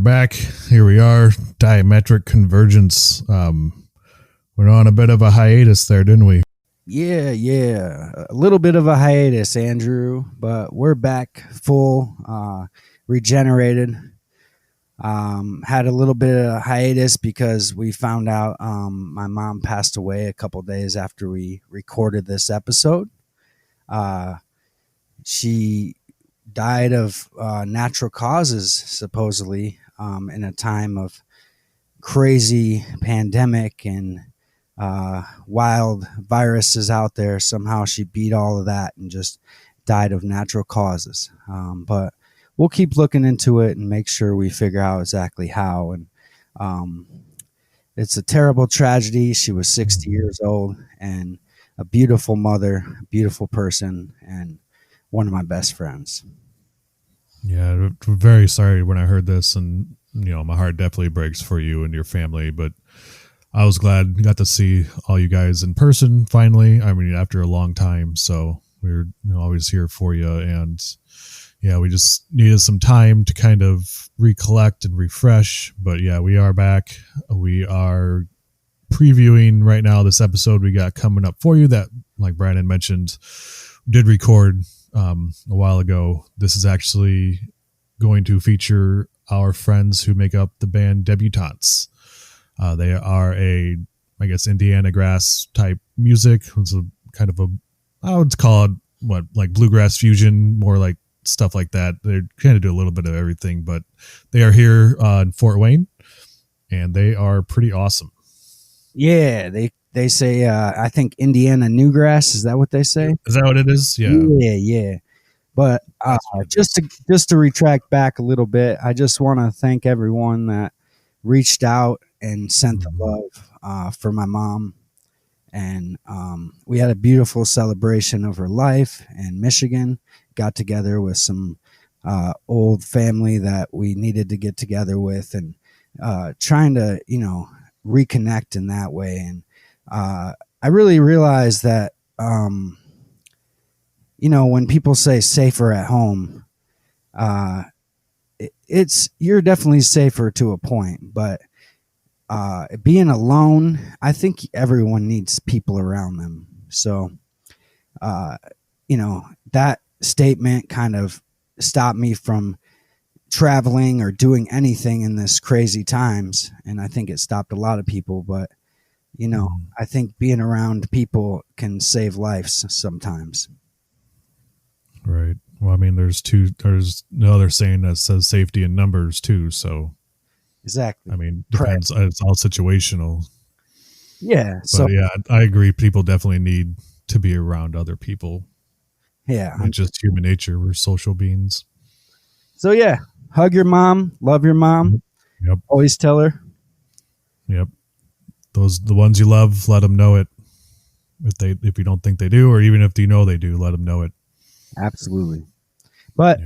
back. Here we are. Diametric convergence. Went on a bit of a hiatus there, didn't we? Yeah. A little bit of a hiatus, Andrew, but we're back full, regenerated. Had a little bit of a hiatus because we found out my mom passed away a couple days after we recorded this episode. She died of natural causes, supposedly, in a time of crazy pandemic and wild viruses out there. Somehow she beat all of that and just died of natural causes. But we'll keep looking into it and make sure we figure out exactly how. And it's a terrible tragedy. She was 60 years old and a beautiful mother, a beautiful person, and one of my best friends. Yeah, very sorry when I heard this, and my heart definitely breaks for you and your family. But I was glad we got to see all you guys in person finally. I mean, after a long time. So we're always here for you, and yeah, we just needed some time to kind of recollect and refresh. But yeah, we are back. We are previewing right now this episode we got coming up for you that, like Brandon mentioned, did record a while ago. This is actually going to feature our friends who make up the band Debutants. They are I guess, Indiana grass type music. It's a kind of I would call it like bluegrass fusion, more like stuff like that. They kind of do a little bit of everything, but they are here in Fort Wayne, and they are pretty awesome. Yeah, they say, I think Indiana Newgrass. Is that what they say? Is that what it is? Yeah. But just to retract back a little bit, I just want to thank everyone that reached out and sent the love for my mom. And we had a beautiful celebration of her life in Michigan. Got together with some old family that we needed to get together with, and trying to reconnect in that way. And I really realized that when people say safer at home, you're definitely safer to a point, but being alone, I think everyone needs people around them. So that statement kind of stopped me from traveling or doing anything in this crazy times, and I think it stopped a lot of people. But I think being around people can save lives sometimes. Right. Well, I mean, there's no other saying that says safety in numbers too. So exactly. I mean, depends. It's all situational. Yeah. But yeah, I agree. People definitely need to be around other people. Yeah. It's just human nature. We're social beings. So yeah, hug your mom, love your mom. Yep. Always tell her. Yep. The ones you love, let them know it. If you don't think they do, or even if you know they do, let them know it. Absolutely. But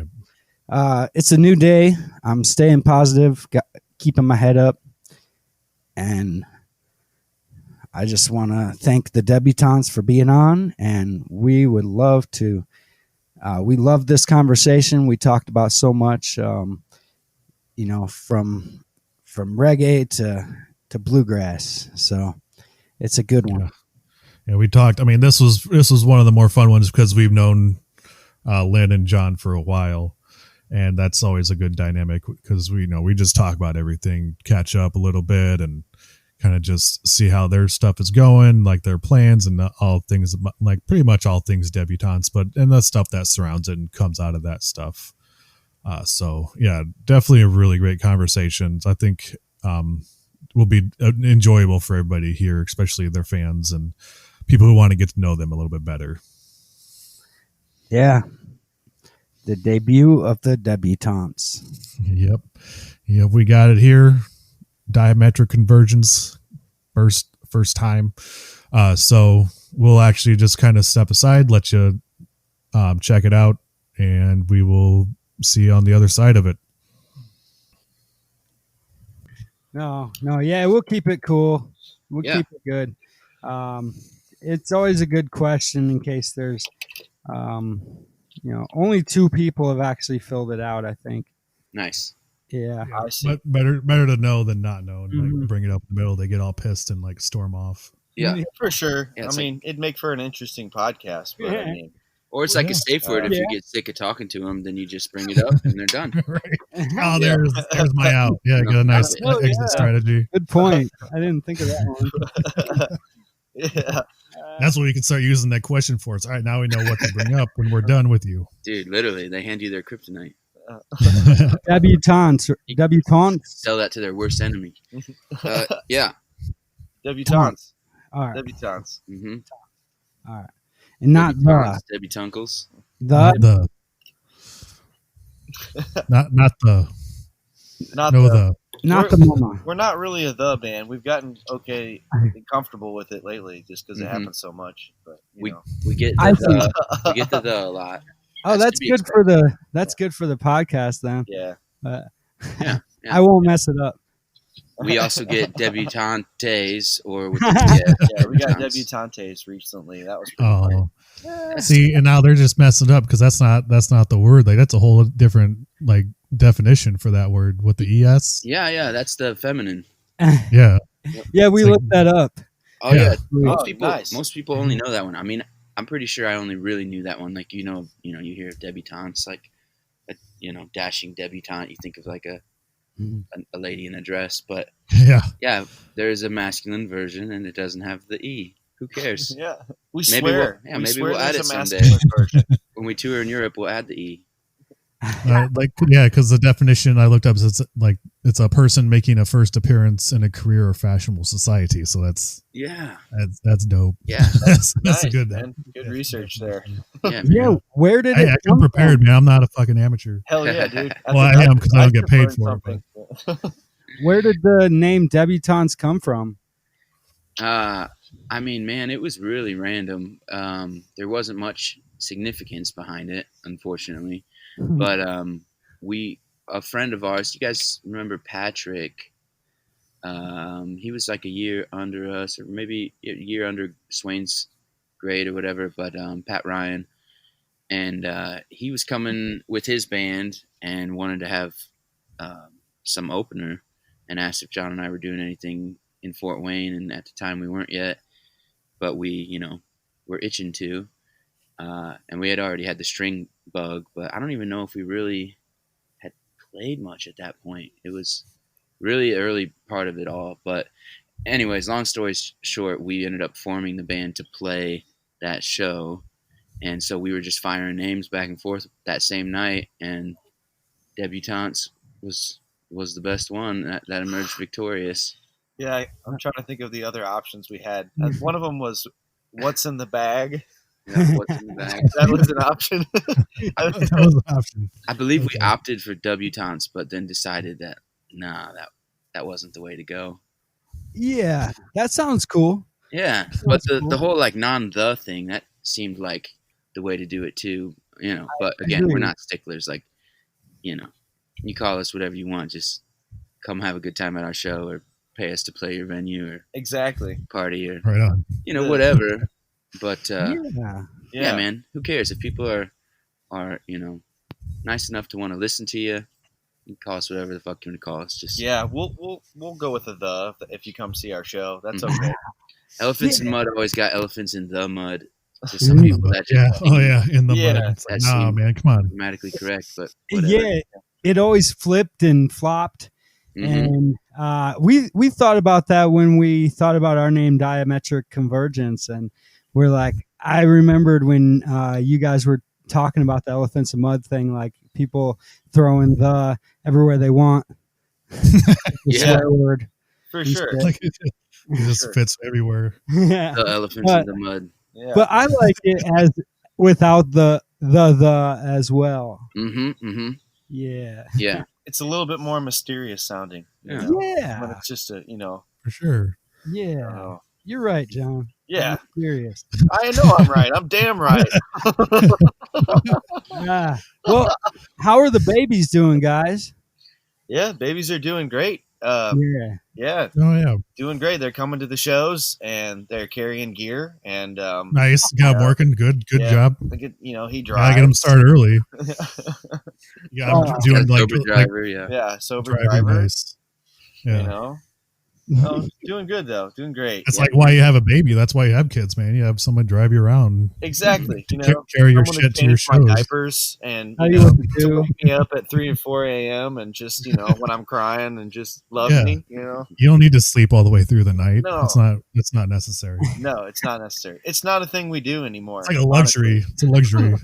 it's a new day. I'm staying positive, keeping my head up, and I just want to thank the Debutants for being on, and we would love to. We love this conversation. We talked about so much, from reggae to bluegrass. So it's a good one. Yeah, we talked. I mean, this was one of the more fun ones because we've known Lynn and John for a while, and that's always a good dynamic because we just talk about everything, catch up a little bit, and kind of just see how their stuff is going, like their plans and all things, like pretty much all things Debutantes, and the stuff that surrounds it and comes out of that stuff. So yeah, definitely a really great conversation. I think will be enjoyable for everybody here, especially their fans and people who want to get to know them a little bit better. Yeah. The debut of the Debutantes. Yep. We got it here. Diametric convergence, first time. So we'll actually just kind of step aside, let you check it out, and we will see you on the other side of it. No, yeah, we'll keep it cool. We'll keep it good. It's always a good question in case there's, only 2 people have actually filled it out, I think. Nice. Yeah. Yeah, I see. but better to know than not know, and like Mhm. bring it up in the middle. They get all pissed and like storm off. Yeah. For sure. Yeah, I it's mean, it'd make for an interesting podcast, but I mean, Or it's Well, like yeah. a safe word. If Yeah. you get sick of talking to them, then you just bring it up and they're done. Right. Yeah. Oh, Yeah. there's my out. Yeah, No, get a nice got it. Oh, exit yeah. strategy. Good point. I didn't think of that one. yeah. That's what we can start using that question for. It's all right. Now we know what to bring up when we're done with you. Dude, literally, they hand you their kryptonite. Debutantes. Debutantes. Tell that to their worst enemy. Yeah. Debutantes. All right. Debutantes. Mm-hmm. All right. And not the. Debutuncles. Not The. the. Not the. Not No the. Not the mama. We're not really a the band. We've gotten comfortable with it lately, just because it happens so much. But We know. we get I the we get the a lot. Oh, that's good for the. That's good for the podcast then. Yeah. Yeah. I won't mess it up. We also get debutantes or with Yeah, we got debutantes recently. That was pretty funny. Oh, see, and now they're just messing up because that's not the word. Like that's a whole different like definition for that word with the es. Yeah, that's the feminine. Yeah, Yeah, we It's like- looked that up. Oh yeah. Oh, Most people only know that one. I mean, I'm pretty sure I only really knew that one. Like you hear of debutantes, like dashing debutante. You think of like a lady in a dress, but yeah. there is a masculine version, and it doesn't have the e. Who cares? Yeah, we Maybe swear. maybe we'll add it there's a someday. masculine version. When we tour in Europe, we'll add the e. Because the definition I looked up is it's a person making a first appearance in a career or fashionable society. So that's dope. Yeah, that's Nice, a good man. Good research there. yeah. Yeah, where did it I come come prepared, from? man. I'm not a fucking amateur. Hell yeah, dude. Well, I am because I don't get paid for it. Where did the name debutantes come from? I mean, man, it was really random. There wasn't much significance behind it, unfortunately. But a friend of ours, you guys remember Patrick? He was like a year under us, or maybe a year under Swain's grade or whatever. But Pat Ryan, and he was coming with his band and wanted to have some opener, and asked if John and I were doing anything in Fort Wayne, and at the time we weren't yet, but we were itching to, and we had already had the string bug, but I don't even know if we really had played much at that point. It was really early part of it all, but anyways, long story short, we ended up forming the band to play that show, and so we were just firing names back and forth that same night, and Debutantes was the best one that emerged victorious. Yeah, I'm trying to think of the other options we had. One of them was "What's in the bag." Yeah, what's in the bag? That was an option. That was an option. I believe we opted for debutantes, but then decided that that wasn't the way to go. Yeah, that sounds cool. Yeah, but the whole like non-the thing, that seemed like the way to do it too. But again, we're not sticklers. Like, you call us whatever you want. Just come have a good time at our show, or pay us to play your venue, or exactly party, or right on. Whatever. But Yeah, man, who cares if people are nice enough to want to listen to you? You can call us whatever the fuck you want to call us. Just we'll go with the if you come see our show. That's okay. Elephants in mud always got elephants in the mud. To some people, that just in the Yeah. mud. It's like, nah, man, come on. grammatically correct, but whatever. yeah. It always flipped and flopped, Mhm. and we thought about that when we thought about our name, Diametric Convergence, and we're like, I remembered when you guys were talking about the elephants in mud thing, like people throwing the everywhere they want. The swear word. For sure. Like it just fits everywhere. Yeah. The elephants in the mud. Yeah. But I like it as without the as well. Mm-hmm. Yeah. Yeah. It's a little bit more mysterious sounding. Yeah. But Yeah. it's just For sure. Yeah. You're right, John. yeah. I'm serious. I know I'm right. I'm damn right. Well, how are the babies doing, guys? Yeah, babies are doing great. Yeah, Oh yeah, doing great. They're coming to the shows and they're carrying gear and nice. Got 'em working. Good yeah, job. he Gotta get them drives. started early. You got 'em Oh, doing Got a like sober driver, yeah. Yeah, sober driving driver. nice. Yeah. Doing good though, doing great. It's like why you have a baby. That's why you have kids, man. You have someone drive you around. Exactly. To carry your someone shit to your change my shows. diapers and How you want to to? wake me up at 3 and 4 a.m. and just when I'm crying and just love Yeah. me. You don't need to sleep all the way through the night. No. It's not necessary. No, it's not necessary. It's not a thing we do anymore. It's like a luxury. Honestly. It's a luxury.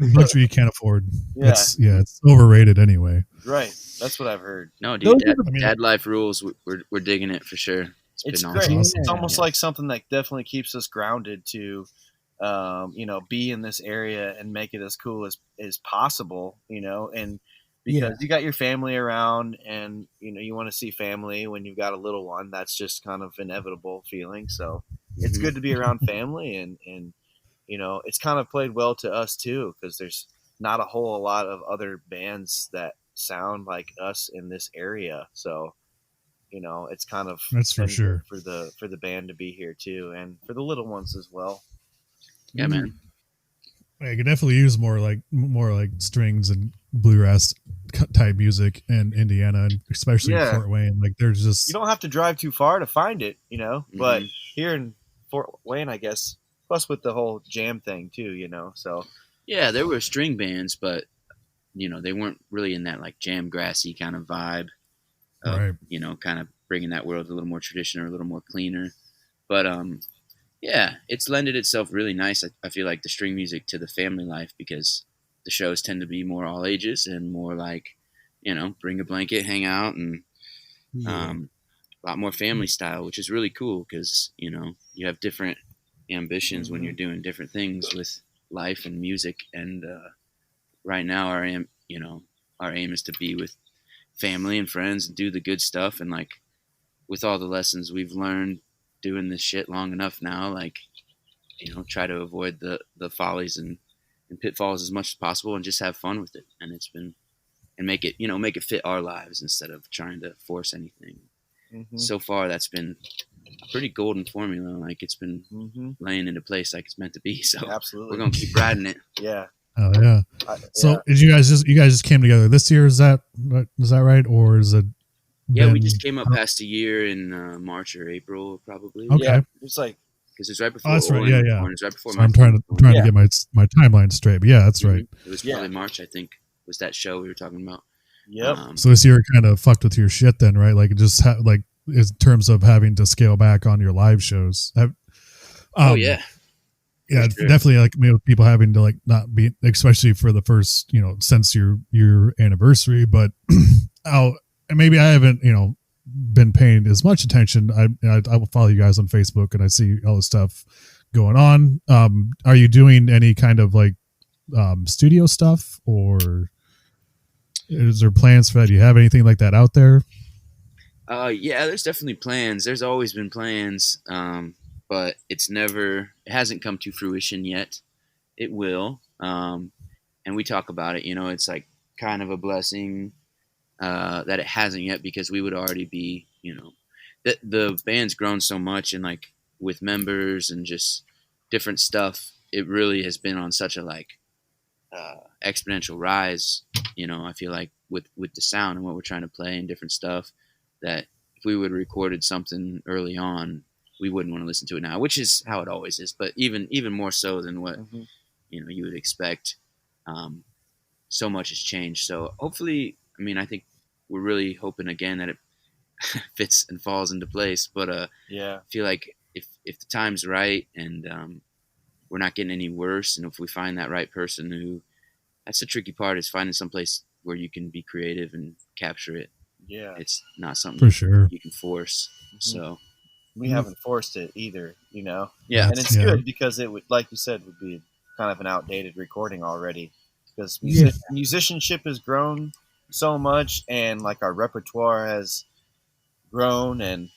Luxury you can't afford. Yeah. It's overrated anyway. Right. That's what I've heard. No, dude, Those are dad life rules. We're digging it for sure. It's been great. awesome. Awesome. It's almost like something that definitely keeps us grounded to, be in this area and make it as cool as possible, and because you got your family around and, you want to see family when you've got a little one, that's just kind of inevitable feeling. So it's good to be around family and, it's kind of played well to us too, because there's not a whole lot of other bands that sound like us in this area. So, it's kind of That's for been sure. good for the band to be here too, and for the little ones as well. Yeah, man. I could definitely use more like strings and bluegrass type music in Indiana, and especially in Fort Wayne. Like there's just You don't have to drive too far to find it, but here in Fort Wayne, I guess, plus with the whole jam thing too, so Yeah, there were string bands, but they weren't really in that like jam grassy kind of vibe. right. Kind of bringing that world a little more traditional, a little more cleaner. But yeah, it's lended itself really nice. I feel like the string music to the family life, because the shows tend to be more all ages and more like, bring a blanket, hang out, and a lot more family style, which is really cool because you have different ambitions when you're doing different things with life and music. And right now, our aim is to be with family and friends and do the good stuff. And like with all the lessons we've learned doing this shit long enough now, like try to avoid the follies and pitfalls as much as possible and just have fun with it. And make it fit our lives instead of trying to force anything. So far that's been a pretty golden formula. Like it's been laying into place like it's meant to be. So absolutely, we're gonna keep riding it. Yeah. Oh yeah. So did you guys just came together this year? Is that right, or is it? Yeah, we just came up past a year in March or April, probably. Okay. Yeah, it's like because it's right before. Oh, that's right. Yeah. It's right before. So I'm trying to get my timeline straight, but yeah, that's right. It was probably March, I think, was that show we were talking about. Yep. So this year kind of fucked with your shit then, right? Like just like in terms of having to scale back on your live shows. Oh yeah. Yeah, sure. definitely. Like people having to like not be, especially for the first, since your anniversary. But maybe I haven't, been paying as much attention. I will follow you guys on Facebook and I see all the stuff going on. Are you doing any kind of like studio stuff, or is there plans for that? Do you have anything like that out there? Yeah, there's definitely plans. There's always been plans. But it hasn't come to fruition yet. It will. And we talk about it, it's like kind of a blessing that it hasn't yet, because we would already be, the band's grown so much, and like with members and just different stuff, it really has been on such a like exponential rise, I feel like with the sound and what we're trying to play and different stuff, that if we would have recorded something early on, we wouldn't want to listen to it now, which is how it always is, but even more so than what you would expect. So much has changed. So hopefully, I think we're really hoping again that it fits and falls into place. But I feel like if the time's right and we're not getting any worse, and if we find that right person that's the tricky part, is finding someplace where you can be creative and capture it. Yeah, it's not something for sure you can force. So. We haven't forced it either, Yeah. And it's good because it would, like you said, would be kind of an outdated recording already, because musicianship has grown so much, and like our repertoire has grown, and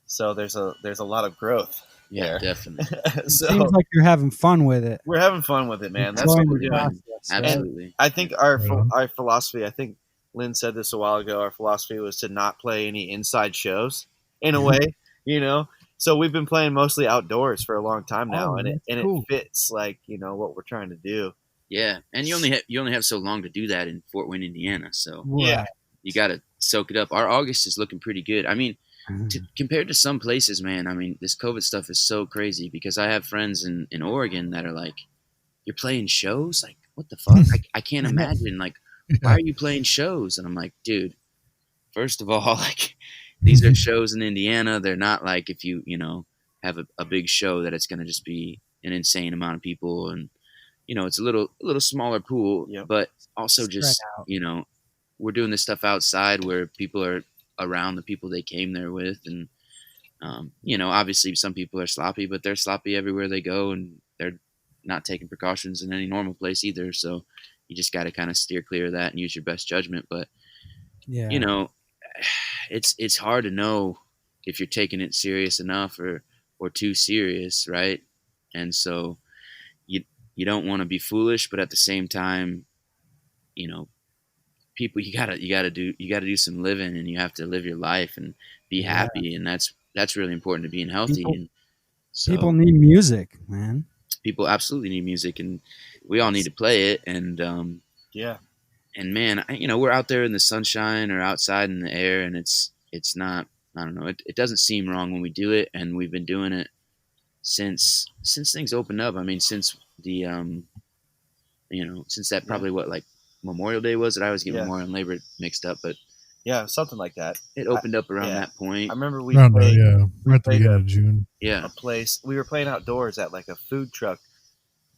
so there's a lot of growth. Yeah, definitely. So seems like you're having fun with it. We're having fun with it, man. That's what we're doing. Absolutely. And I think our philosophy, I think Lynn said this a while ago. Our philosophy was to not play any inside shows in a way, you know. So we've been playing mostly outdoors for a long time now, Oh, and that's it cool. fits like what we're trying to do. Yeah, and you only have so long to do that in Fort Wayne, Indiana. So Yeah, Right. you got to soak it up. Our August is looking pretty good. I mean, compared to some places, man. I mean, this COVID stuff is so crazy because I have friends in Oregon that are like, "You're playing shows? Like, what the fuck? I can't imagine. Like, why Yeah. are you playing shows?" And I'm like, dude, first of all, like, these are shows in Indiana. They're not like if you know have a big show that it's gonna just be an insane amount of people, and it's a little smaller pool, Yep. but also Spread just out. we're doing this stuff outside where people are around the people they came there with, and obviously some people are sloppy, but they're sloppy everywhere they go, and they're not taking precautions in any normal place either. So you just got to kind of steer clear of that and use your best judgment. But you Yeah. know, it's hard to know if you're taking it serious enough or too serious, right? And so you you don't want to be foolish, but at the same time, you know, people you gotta do some living, and you have to live your life and be Yeah. happy, and that's really important to being healthy. People And people so need music, man. people absolutely need music, and we all need to play it. yeah, And man, we're out there in the sunshine or outside in the air, and it's not. I don't know. It doesn't seem wrong when we do it, and we've been doing it since things opened up. I mean, since the since that probably what, like, Memorial Day was it? I always get Yeah. Memorial and Labor mixed up, but yeah, something like that. it opened up around yeah. that point. I remember we Around there, played, yeah, we right at the played beginning of June. Yeah. a place. We were playing outdoors at like a food truck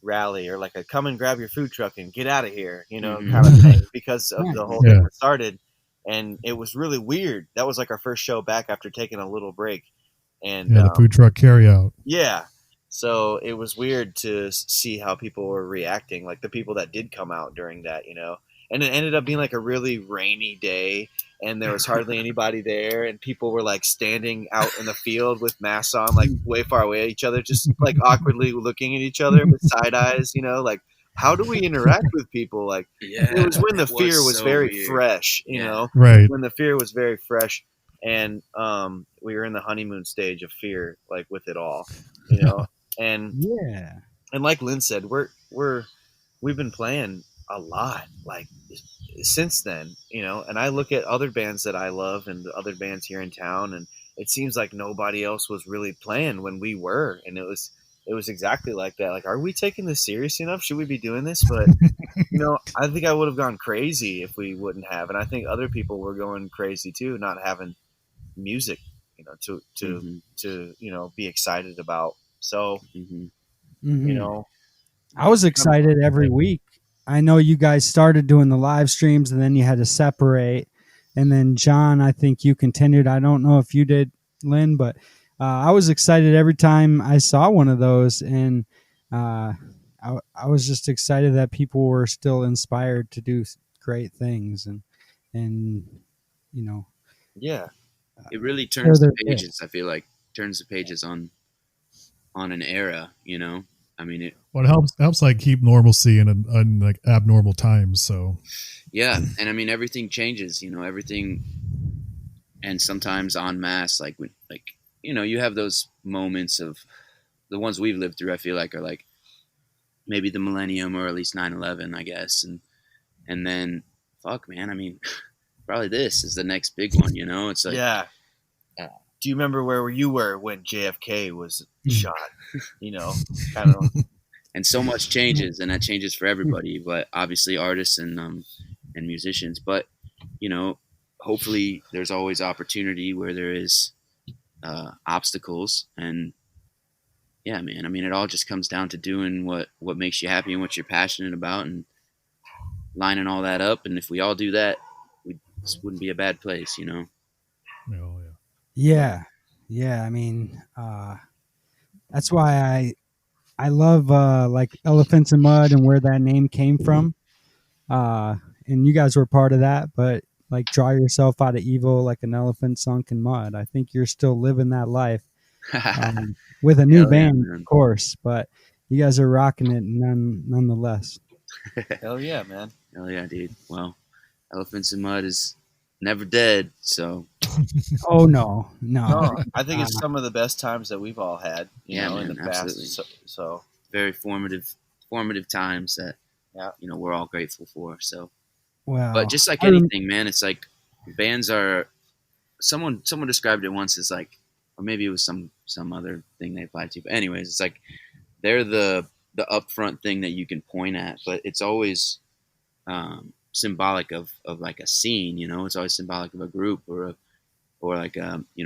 rally, or like a come and grab your food truck and get out of here, Mhm. kind of thing, because of the whole Yeah. thing that started. And it was really weird. That was like our first show back after taking a little break. And Yeah, the food truck carry out. yeah, so it was weird to see how people were reacting, like the people that did come out during that, and it ended up being like a really rainy day, and there was hardly anybody there, and people were like standing out in the field with masks on, like way far away at each other, just like awkwardly looking at each other with side eyes, like, how do we interact with people? Like, Yeah. it was when the it was fear was so very weird. fresh, Yeah. Right. when the fear was very fresh, and we were in the honeymoon stage of fear, like with it all, and Yeah. and like Lynn said, we've been playing a lot, like, since then, and I look at other bands that I love and the other bands here in town, and it seems like nobody else was really playing when we were, and it was exactly like that. Like, are we taking this serious enough? Should we be doing this? But I think I would have gone crazy if we wouldn't have, and I think other people were going crazy too, not having music, to Mhm. be excited about. So, Mhm. Mhm. I was excited every week. I know you guys started doing the live streams, and then you had to separate. And then John, I think you continued. I don't know if you did, Lynn, but I was excited every time I saw one of those, and I was just excited that people were still inspired to do great things, and you know, yeah, It really share turns the their pages. gifts. I feel like turns the pages on an era. I mean, Well, it helps like keep normalcy in like abnormal times. So yeah, and I mean everything changes. Everything, and sometimes en masse. You have those moments of the ones we've lived through. I feel like are like maybe the millennium or at least 9/11, I guess, and then fuck, man. I mean, probably this is the next big one. It's like yeah. Do you remember where you were when JFK was shot? Kind of. and so much changes, and that changes for everybody, but obviously artists and musicians. But you know, hopefully, there's always opportunity where there is obstacles, and yeah, man. I mean, it all just comes down to doing what makes you happy and what you're passionate about, and lining all that up. And if we all do that, this wouldn't be a bad place. yeah. Yeah. I mean, that's why I love like Elephants in Mud and where that name came from. And you guys were part of that, but like draw yourself out of evil like an elephant sunk in mud. I think you're still living that life with a new Hell yeah, band, man. of course, but you guys are rocking it nonetheless. Hell yeah, man. Hell yeah, dude. Well, Elephants in Mud is never dead. So Oh no. No, I think it's some of the best times that we've all had, you know, man, in the absolutely. past. So very formative times that yeah, we're all grateful for. So, Wow. but just like anything, man, it's like bands are. Someone described it once as like, or maybe it was some other thing they applied to. But anyways, it's like they're the upfront thing that you can point at, but it's always symbolic of like a scene. It's always symbolic of a group or like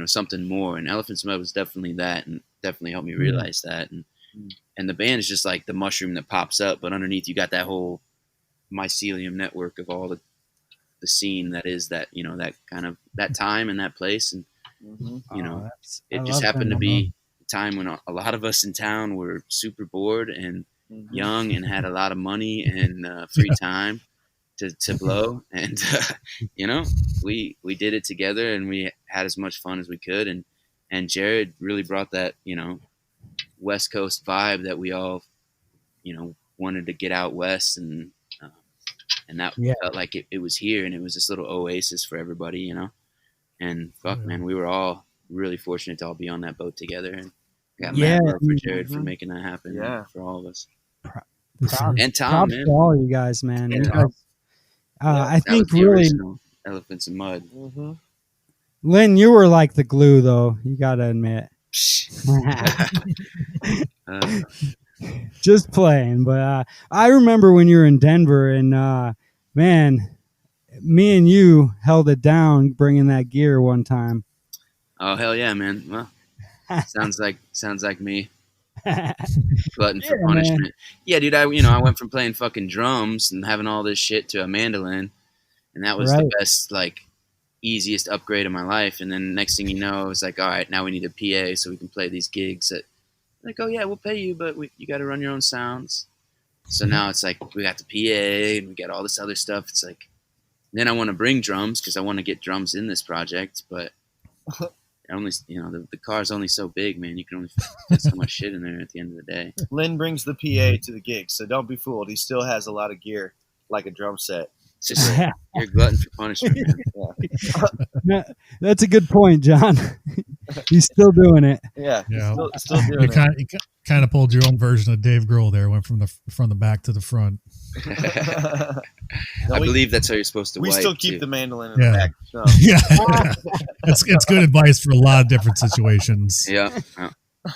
something more. And Elephants Mud was definitely that, and definitely helped me realize that. And the band is just like the mushroom that pops up, but underneath you got that whole mycelium network of all the scene that is that that kind of that time and that place. And it just happened to be a time when a lot of us in town were super bored and young and had a lot of money and free time to blow. And we did it together, and we had as much fun as we could. And Jared really brought that West Coast vibe that we all wanted to get out west, and that felt like it was here, and it was this little oasis for everybody. And fuck, man, we were all really fortunate to all be on that boat together, and got mad love for Jared for making that happen for all of us. And Tom, man, to all you guys, man. Yeah, You guys, I that think was the really original Elephants in Mud. Lynn, you were like the glue, though. You gotta admit. Just playing, but I remember when you were in Denver, and man, me and you held it down bringing that gear one time. Oh hell yeah, man! Well, sounds like me. Glutton for punishment. Man. Yeah, dude. I went from playing fucking drums and having all this shit to a mandolin, and that was the best, like, easiest upgrade of my life. And then next thing you know, it was like, all right, now we need a PA so we can play these gigs. That, like, oh yeah, we'll pay you, but you got to run your own sounds. So now it's like we got the PA and we got all this other stuff. It's like, then I want to bring drums because I want to get drums in this project, but only the car's only so big, man. You can only fit so much shit in there at the end of the day. Lynn brings the PA to the gig, so don't be fooled. He still has a lot of gear, like a drum set. It's just you're glutton for punishment, man. That's a good point, John. He's still doing it. Yeah. Still doing it. You kind of pulled your own version of Dave Grohl there. Went from the back to the front. I believe that's how you're supposed to. We wipe, still keep too. the mandolin in the back. So. Yeah, it's good advice for a lot of different situations. Yeah.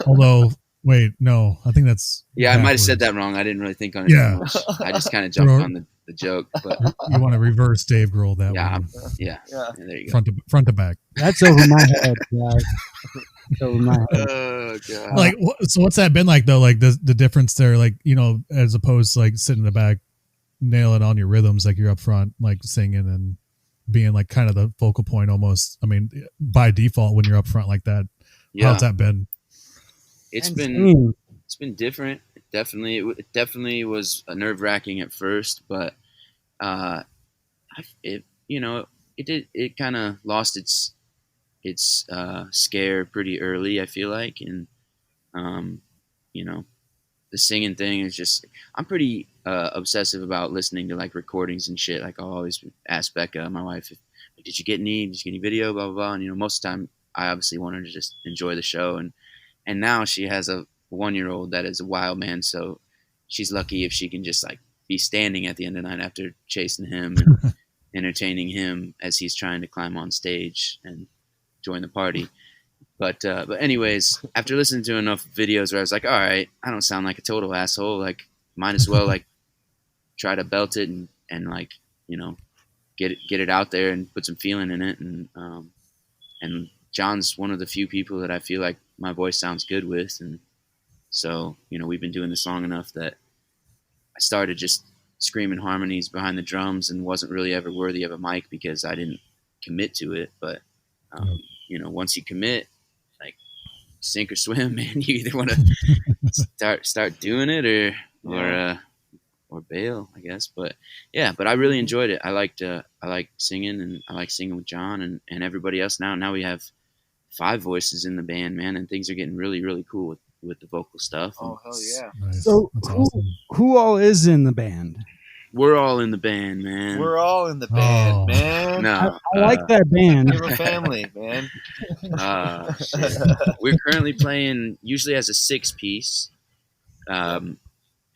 Although, wait, no, I think that's. Yeah, backwards. I might have said that wrong. I didn't really think on it too much. I just kind of jumped on the joke. But you want to reverse Dave Grohl that way. Yeah. There you go. Front to back. That's over my head, guys. Over my head. Oh god. Like, so what's that been like though? Like the difference there, like, as opposed to like sitting in the back, nailing on your rhythms, like you're up front, like singing and being like kind of the focal point almost. I mean, by default when you're up front like that. Yeah. How's that been? It's been different. It definitely was nerve-wracking at first, but it kind of lost its scare pretty early, I feel like. And the singing thing is just, I'm pretty obsessive about listening to like recordings and shit. Like I'll always ask Becca, my wife, did you get any video, blah blah blah. And most of the time I obviously want her to just enjoy the show, and now she has a 1-year-old that is a wild man, so she's lucky if she can just like be standing at the end of the night after chasing him and entertaining him as he's trying to climb on stage and join the party. But anyways, after listening to enough videos where I was like, all right, I don't sound like a total asshole, like might as well like try to belt it and like get it out there and put some feeling in it. And John's one of the few people that I feel like my voice sounds good with, and so we've been doing this long enough that I started just screaming harmonies behind the drums and wasn't really ever worthy of a mic because I didn't commit to it. But once you commit, like sink or swim, man. You either want to start doing it or bail, I guess. But yeah, but I really enjoyed it. I liked singing, and I like singing with John and everybody else. Now we have 5 voices in the band, man, and things are getting really, really cool with the vocal stuff. Oh hell yeah! Nice. So awesome. Who all is in the band? We're all in the band, man. We're all in the band, Oh. man. No, I like that band. We're a family, man. shit. We're currently playing usually as a 6-piece, and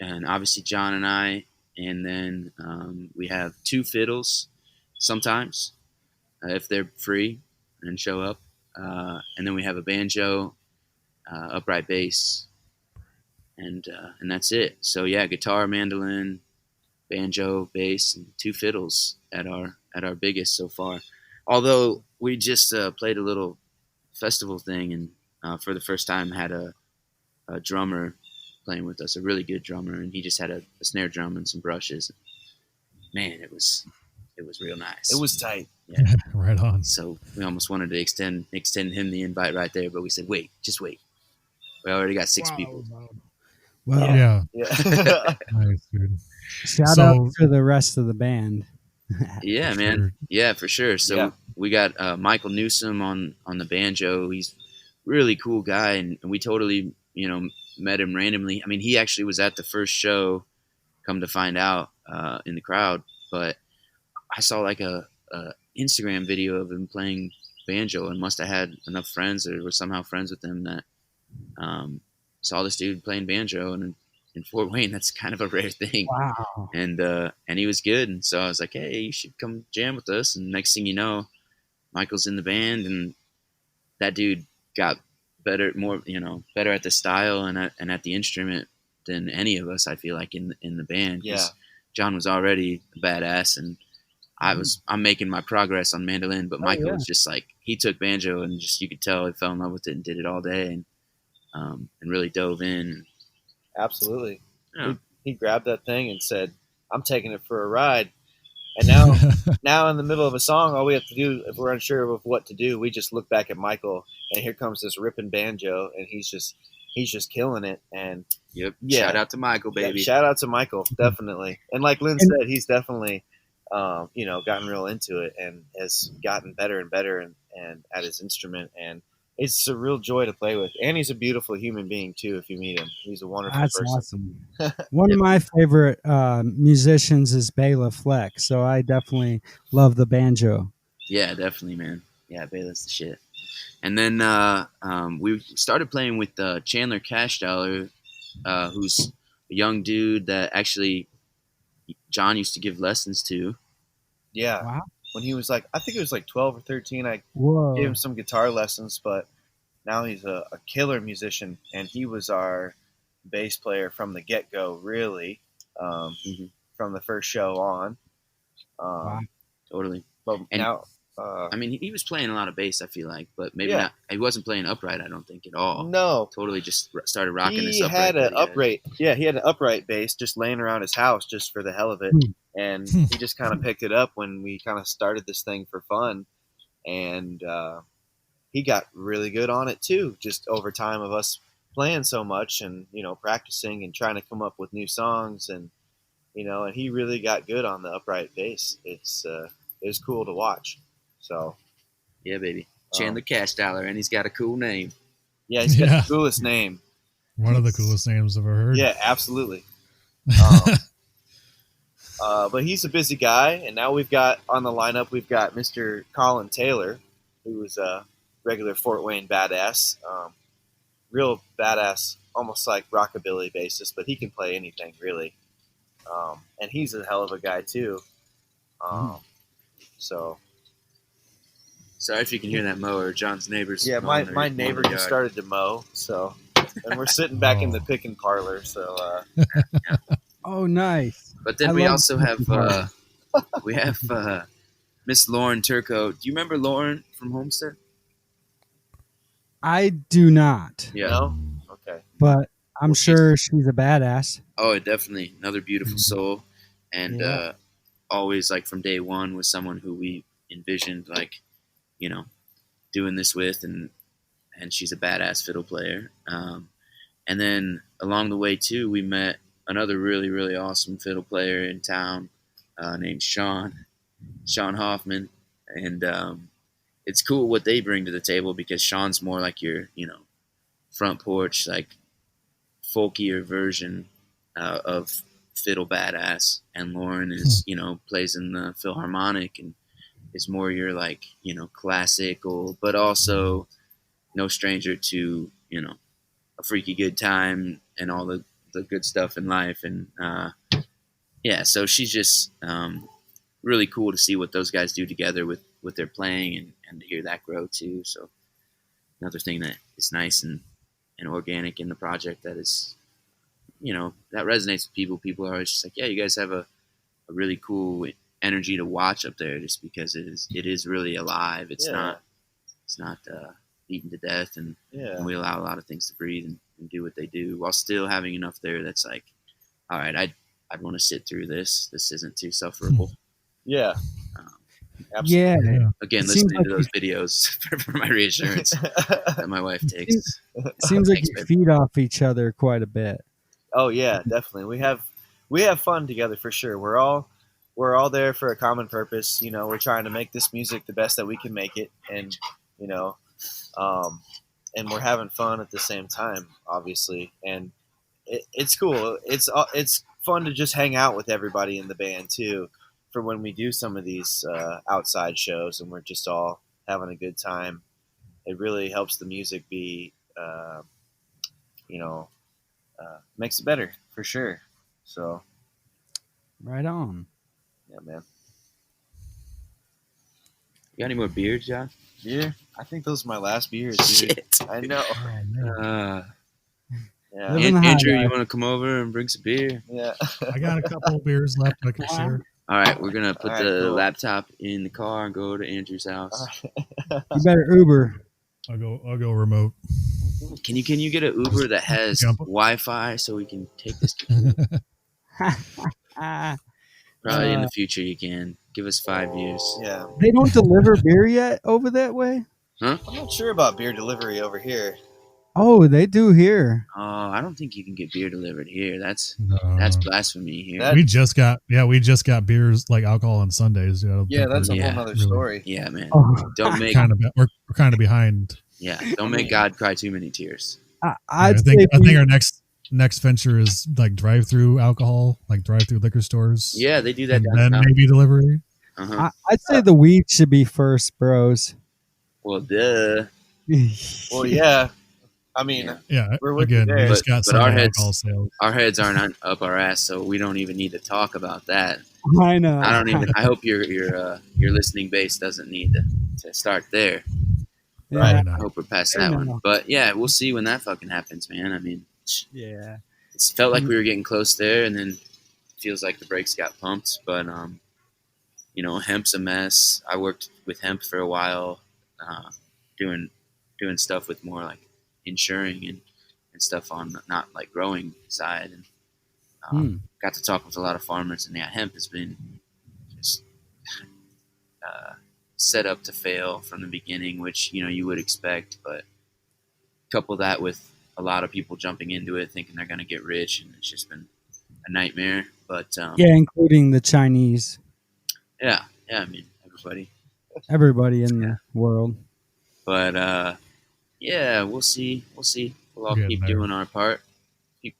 obviously John and I, and then we have 2 fiddles sometimes if they're free and show up, and then we have a banjo, upright bass, and that's it. So yeah, guitar, mandolin, banjo, bass, and 2 fiddles at our biggest so far. Although we just played a little festival thing, and for the first time had a drummer playing with us, a really good drummer, and he just had a snare drum and some brushes. Man, it was real nice. It was tight. Yeah. Right on. So we almost wanted to extend him the invite right there, but we said, just wait. We already got 6 people. Well, Yeah. Yeah. Nice, dude. shout So- out to the rest of the band. Yeah, For man. sure. Yeah, for sure. So Yeah. we got Michael Newsom on the banjo. He's a really cool guy, and we totally, met him randomly. I mean, he actually was at the first show, come to find out, in the crowd. But I saw like a Instagram video of him playing banjo, and must have had enough friends or were somehow friends with him that saw this dude playing banjo. And in Fort Wayne, that's kind of a rare thing. Wow. And he was good, and so I was like, hey, you should come jam with us. And next thing you know, Michael's in the band, and that dude got better at the style and at the instrument than any of us, I feel like, in the band. 'Cause Yeah. John was already a badass, and I'm making my progress on mandolin, but Michael was just like, he took banjo, and just, you could tell he fell in love with it and did it all day, and really dove in. Absolutely. Yeah. He grabbed that thing and said, I'm taking it for a ride. And now in the middle of a song, all we have to do, if we're unsure of what to do, we just look back at Michael, and here comes this ripping banjo, and he's just killing it. And Yep. Yeah. Shout out to Michael, yeah, baby. shout out to Michael, definitely. And like Lynn said, he's definitely, gotten real into it and has gotten better and better and at his instrument. And it's a real joy to play with. And he's a beautiful human being too. If you meet him, he's a wonderful That's person. awesome. One of my favorite musicians is Bela Fleck, so I definitely love the banjo. Yeah, definitely, man. Yeah, Baylor's the shit. And then we started playing with Chandler Cashdollar, who's a young dude that actually John used to give lessons to. Yeah. Wow. When he was I think it was 12 or 13, I Whoa. gave him some guitar lessons, but now he's a killer musician, and he was our bass player from the get-go, really, from the first show on. Wow. Totally. But And- now, I mean, he was playing a lot of bass, I feel like, but maybe Yeah. not. He wasn't playing upright, I don't think, at all. no, Totally just started rocking he this upright. had an that he had. upright. Yeah, he had an upright bass just laying around his house just for the hell of it, and he just kind of picked it up when we kind of started this thing for fun, and he got really good on it too. Just over time of us playing so much and practicing and trying to come up with new songs, and and he really got good on the upright bass. It was cool to watch. So Yeah, baby. Chandler Cashdollar, and he's got a cool name. yeah, he's got Yeah. the coolest name. One of the coolest names I've ever heard. Yeah, absolutely. But he's a busy guy, and now we've got on the lineup, we've got Mr. Colin Taylor, who was a regular Fort Wayne badass, real badass, almost like rockabilly bassist, but he can play anything really, and he's a hell of a guy too. So Sorry if you can hear that mower. John's neighbors. yeah, mowing my their neighbor yard. just started to mow, so and we're sitting back in the picking parlor, so Oh, nice. But then I we love also the have cooking part. Miss Lauren Turco. Do you remember Lauren from Homestead? I do not, Yeah. no, okay, but I'm Well, sure she's a badass. Oh, definitely another beautiful soul, and Yeah. always from day one was someone who we envisioned doing this with, and she's a badass fiddle player. And then along the way too, we met another really really awesome fiddle player in town named Sean Hoffman, and it's cool what they bring to the table because Sean's more like your front porch folkier version of fiddle badass, and Lauren is, plays in the Philharmonic and is more your like, classical, but also no stranger to, a freaky good time and all the good stuff in life. And yeah, so she's just really cool to see what those guys do together with their playing, and to hear that grow too. So another thing that is nice and organic in the project that is, that resonates with people. People are always just like, yeah, you guys have a really cool energy to watch up there, just because it is really alive. It's not beaten to death, and we allow a lot of things to breathe and do what they do, while still having enough there that's like, all right, I'd want to sit through this. This isn't too sufferable. Yeah. Absolutely. Yeah. Again, It listening seems to like those videos for my reassurance that my wife takes. it seems like Thanks, you babe. feed off each other quite a bit. Oh yeah, definitely. We have fun together for sure. We're all there for a common purpose. We're trying to make this music the best that we can make it, and you know, and we're having fun at the same time, obviously. And it's cool. It's fun to just hang out with everybody in the band too, for when we do some of these outside shows and we're just all having a good time. It really helps the music be, makes it better for sure. So Right on. yeah, man. You got any more beers, John? Beer? I think those are my last beers, dude. Shit. I know. Oh, man. Yeah. Living the high Andrew, life. you want to come over and bring some beer? Yeah. I got a couple of beers left I can share. All right, we're gonna put All right, the cool. laptop in the car and go to Andrew's house. You better Uber. I'll go remote. Can you get an Uber that has Jump. Wi-Fi so we can take this? To Probably in the future you can. Give us 5 years. Yeah. They don't deliver beer yet over that way? I'm not sure about beer delivery over here. Oh, they do here. Oh, I don't think you can get beer delivered here. That's No. blasphemy here. That- we just got beers like alcohol on Sundays. I don't Yeah, think that's a we're whole nother really- story. Yeah, man. Oh, Don't make we're kind of behind. don't make God cry too many tears. I I'd think say our next venture is like drive-through alcohol, like drive-through liquor stores. Yeah, they do that and down then south. maybe delivery. Uh-huh. I'd say the weed should be first, bros. Well, duh. Well, yeah. I mean, Yeah. Yeah, We're with you again, there. we just got But some our heads- alcohol sales. Our heads aren't up our ass, so we don't even need to talk about that. I know. I hope your listening base doesn't need to start there. Yeah, I hope we're past I that know. one. But yeah, we'll see when that fucking happens, man. I mean, yeah. it felt like we were getting close there, and then it feels like the brakes got pumped. But hemp's a mess. I worked with hemp for a while, doing stuff with more like insuring and stuff on not like growing side, and got to talk with a lot of farmers. And yeah, hemp has been just set up to fail from the beginning, which you would expect. But couple that with a lot of people jumping into it thinking they're going to get rich, and it's just been a nightmare. But Yeah, including the Chinese. yeah, I mean Everybody in the world. But yeah, we'll see. We'll all Getting keep there. doing our part.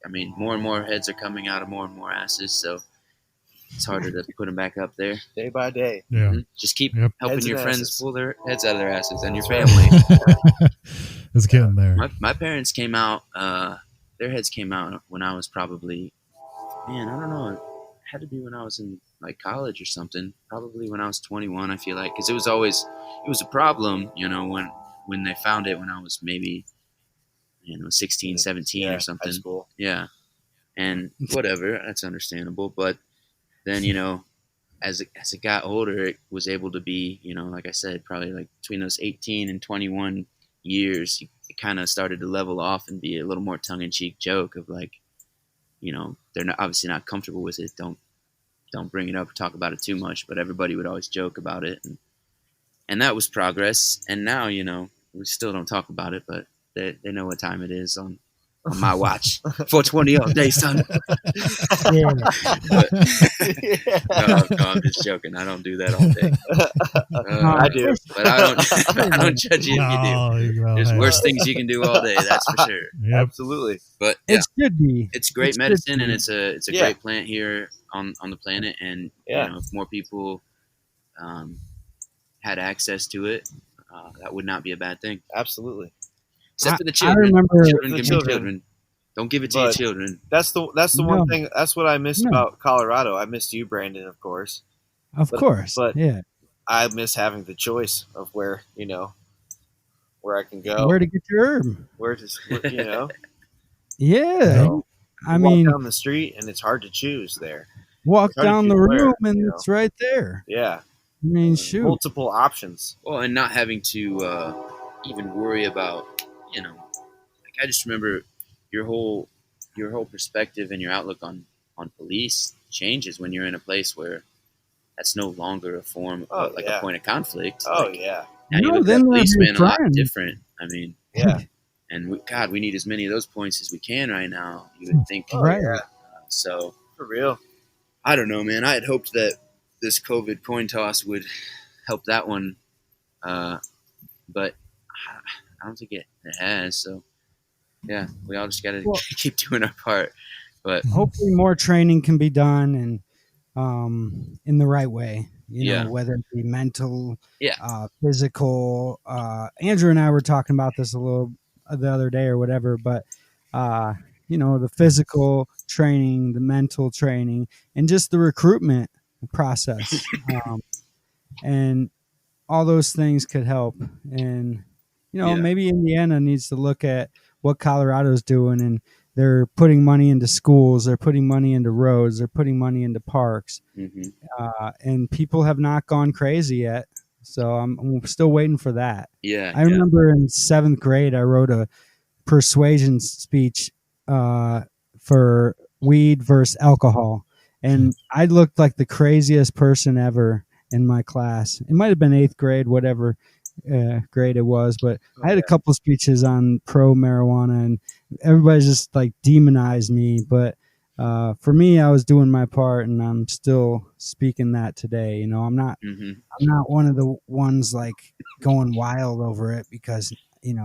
I mean, more and more heads are coming out of more and more asses, so it's harder to put them back up there. day by day. Yeah, Just keep Yep. helping Heads your and friends asses. pull their heads out of their asses, and your That's family. it's getting there. My parents came out. Their heads came out when I was probably, I don't know. It had to be when I was in like college or something. Probably when I was 21. I feel like, because it was a problem. When they found it when I was maybe 16, 17 Yeah, or something. high school. Yeah, and whatever. That's understandable. But then as it got older, it was able to be, like I said, probably like between those 18 and 21 years, it kind of started to level off and be a little more tongue-in-cheek joke of like, they're obviously not comfortable with it. Don't bring it up or talk about it too much, but everybody would always joke about it. And that was progress. And now, we still don't talk about it, but they know what time it is on on my watch. 420 all day, son. Yeah. No, I'm just joking. I don't do that all day. I do. But I don't judge you if you do. There's worse things you can do all day, that's for sure. Yep. Absolutely. But It should be. it's great medicine, and it's a great plant here on the planet. And if more people had access to it, that would not be a bad thing. Absolutely. Except for the children. I remember Children can be children. Don't give it to your children. That's the one thing. That's what I missed about Colorado. I missed you, Brandon, of course. Of course. But yeah. I miss having the choice of where I can go. Where to get your herb. Where to, Yeah. I mean, walk down the street and it's hard to choose there. Walk down the room and it's right there. Yeah. I mean, shoot. Multiple options. Well, and not having to even worry about, like I just remember your whole perspective and your outlook on police changes when you're in a place where that's no longer a form of a point of conflict. Oh, yeah. Now you look at policemen a lot different. I mean, yeah. And we need as many of those points as we can right now. You would think, right? So for real, I don't know, man. I had hoped that this COVID coin toss would help that one, but I don't think it has. So yeah, we all just got to keep doing our part. But hopefully, more training can be done and in the right way. Whether it be mental, physical. Andrew and I were talking about this a little the other day or whatever, but the physical training, the mental training, and just the recruitment process, and all those things could help. And maybe Indiana needs to look at what Colorado's doing, and they're putting money into schools, they're putting money into roads, they're putting money into parks, and people have not gone crazy yet. So I'm still waiting for that. Yeah, I remember in 7th grade, I wrote a persuasion speech for weed versus alcohol, and I looked like the craziest person ever in my class. It might have been 8th grade, whatever grade it was, but I had a couple speeches on pro marijuana, and everybody just like demonized me. But for me, I was doing my part, and I'm still speaking that today. I'm not one of the ones like going wild over it, because we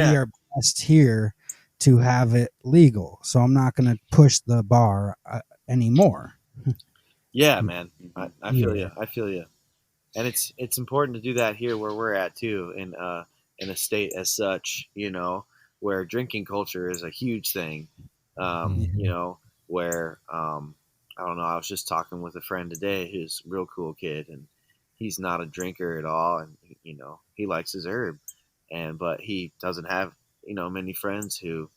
are blessed here to have it legal. So I'm not going to push the bar anymore. Yeah, man. I feel you. I feel you. And it's important to do that here where we're at too, in a state as such, where drinking culture is a huge thing. Where I don't know, I was just talking with a friend today who's a real cool kid, and he's not a drinker at all, and he likes his herb, but he doesn't have many friends who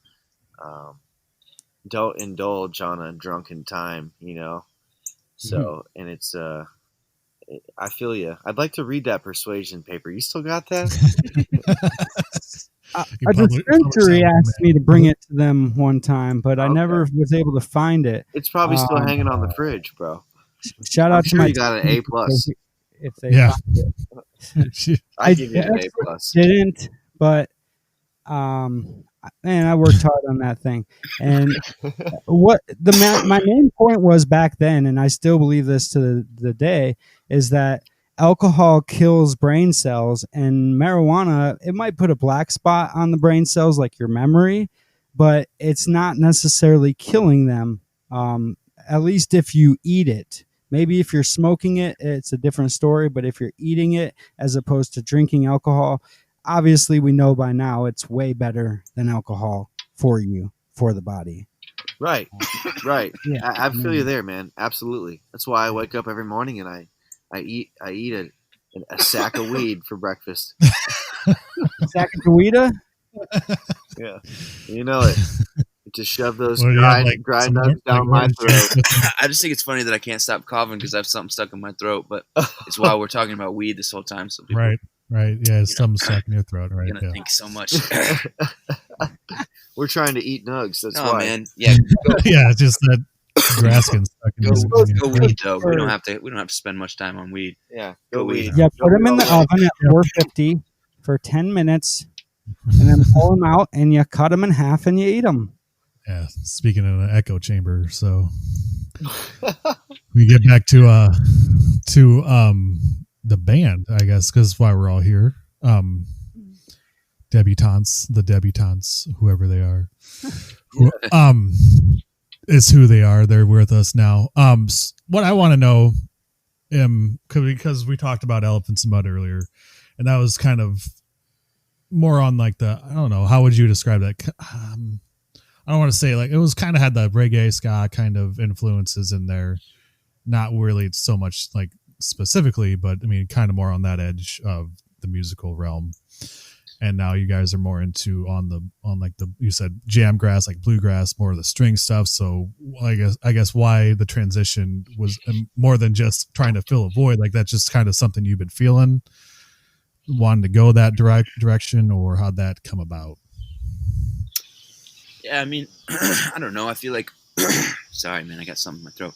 don't indulge on a drunken time, so and it's I feel you. I'd like to read that persuasion paper. You still got that? A dispensary asked me to bring it to them one time, but I never was able to find it. It's probably still hanging on the fridge, bro. Shout out to my. You got an A+. If they find it. I give you an A+. Didn't, but man, I worked hard on that thing. And what my main point was back then, and I still believe this to the day, is that alcohol kills brain cells, and marijuana, it might put a black spot on the brain cells like your memory, but it's not necessarily killing them, at least if you eat it. Maybe if you're smoking it, it's a different story, but if you're eating it as opposed to drinking alcohol, obviously we know by now it's way better than alcohol for you, for the body. Right. Yeah, I feel you there, man. Absolutely. That's why I wake up every morning and I eat a sack of weed for breakfast. Sack of weeda? Yeah, you know it. Just shove those grind nuts down my throat. I just think it's funny that I can't stop coughing because I have something stuck in my throat. But it's why we're talking about weed this whole time. So people, right, yeah, something stuck in your throat, right? Gonna think so much. We're trying to eat nugs. That's why, man. Yeah, yeah, just that grass getting stuck in go weed though. We don't have to spend much time on weed. Yeah, go weed. Yeah, put them in the oven at 450 for 10 minutes. and then pull them out and you cut them in half and you eat them. Yeah, speaking in an echo chamber, so we get back to the band, I guess, because why we're all here. The debutantes, whoever they are, is who they are. They're with us now. What I want to know, because we talked about Elephants in Mud earlier, and that was kind of more on like the, I don't know, how would you describe that? I don't want to say, like, it was kind of had the reggae ska kind of influences in there, not really so much like specifically, but I mean, kind of more on that edge of the musical realm. And now you guys are more into on like the, you said jam grass, like bluegrass, more of the string stuff. So I guess why the transition was more than just trying to fill a void. Like that's just kind of something you've been feeling, wanting to go that direction, or how'd that come about? Yeah, I mean, I don't know. I feel like, sorry, man, I got something in my throat.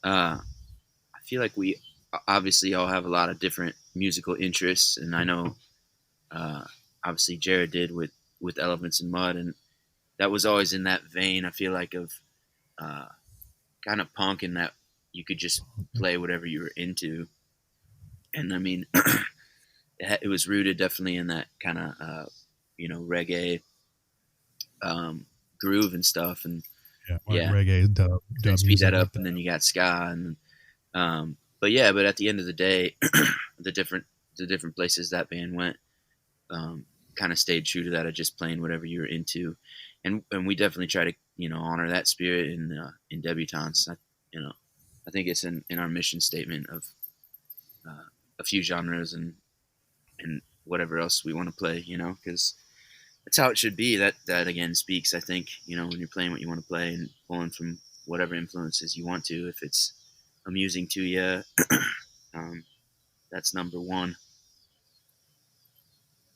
I feel like we obviously all have a lot of different musical interests, and I know, obviously, Jared did with Elephants in Mud, and that was always in that vein. I feel like of kind of punk, in that you could just play whatever you were into, and I mean, it was rooted definitely in that kind of reggae groove and stuff, and reggae dub speed that up, like and then you got ska, and but at the end of the day, the different places that band went, kind of stayed true to that of just playing whatever you were into, and we definitely try to honor that spirit in Debutants. I think it's in our mission statement of a few genres and whatever else we want to play, because that's how it should be. That again speaks, I think, when you're playing what you want to play and pulling from whatever influences you want to. If it's amusing to you, that's number one.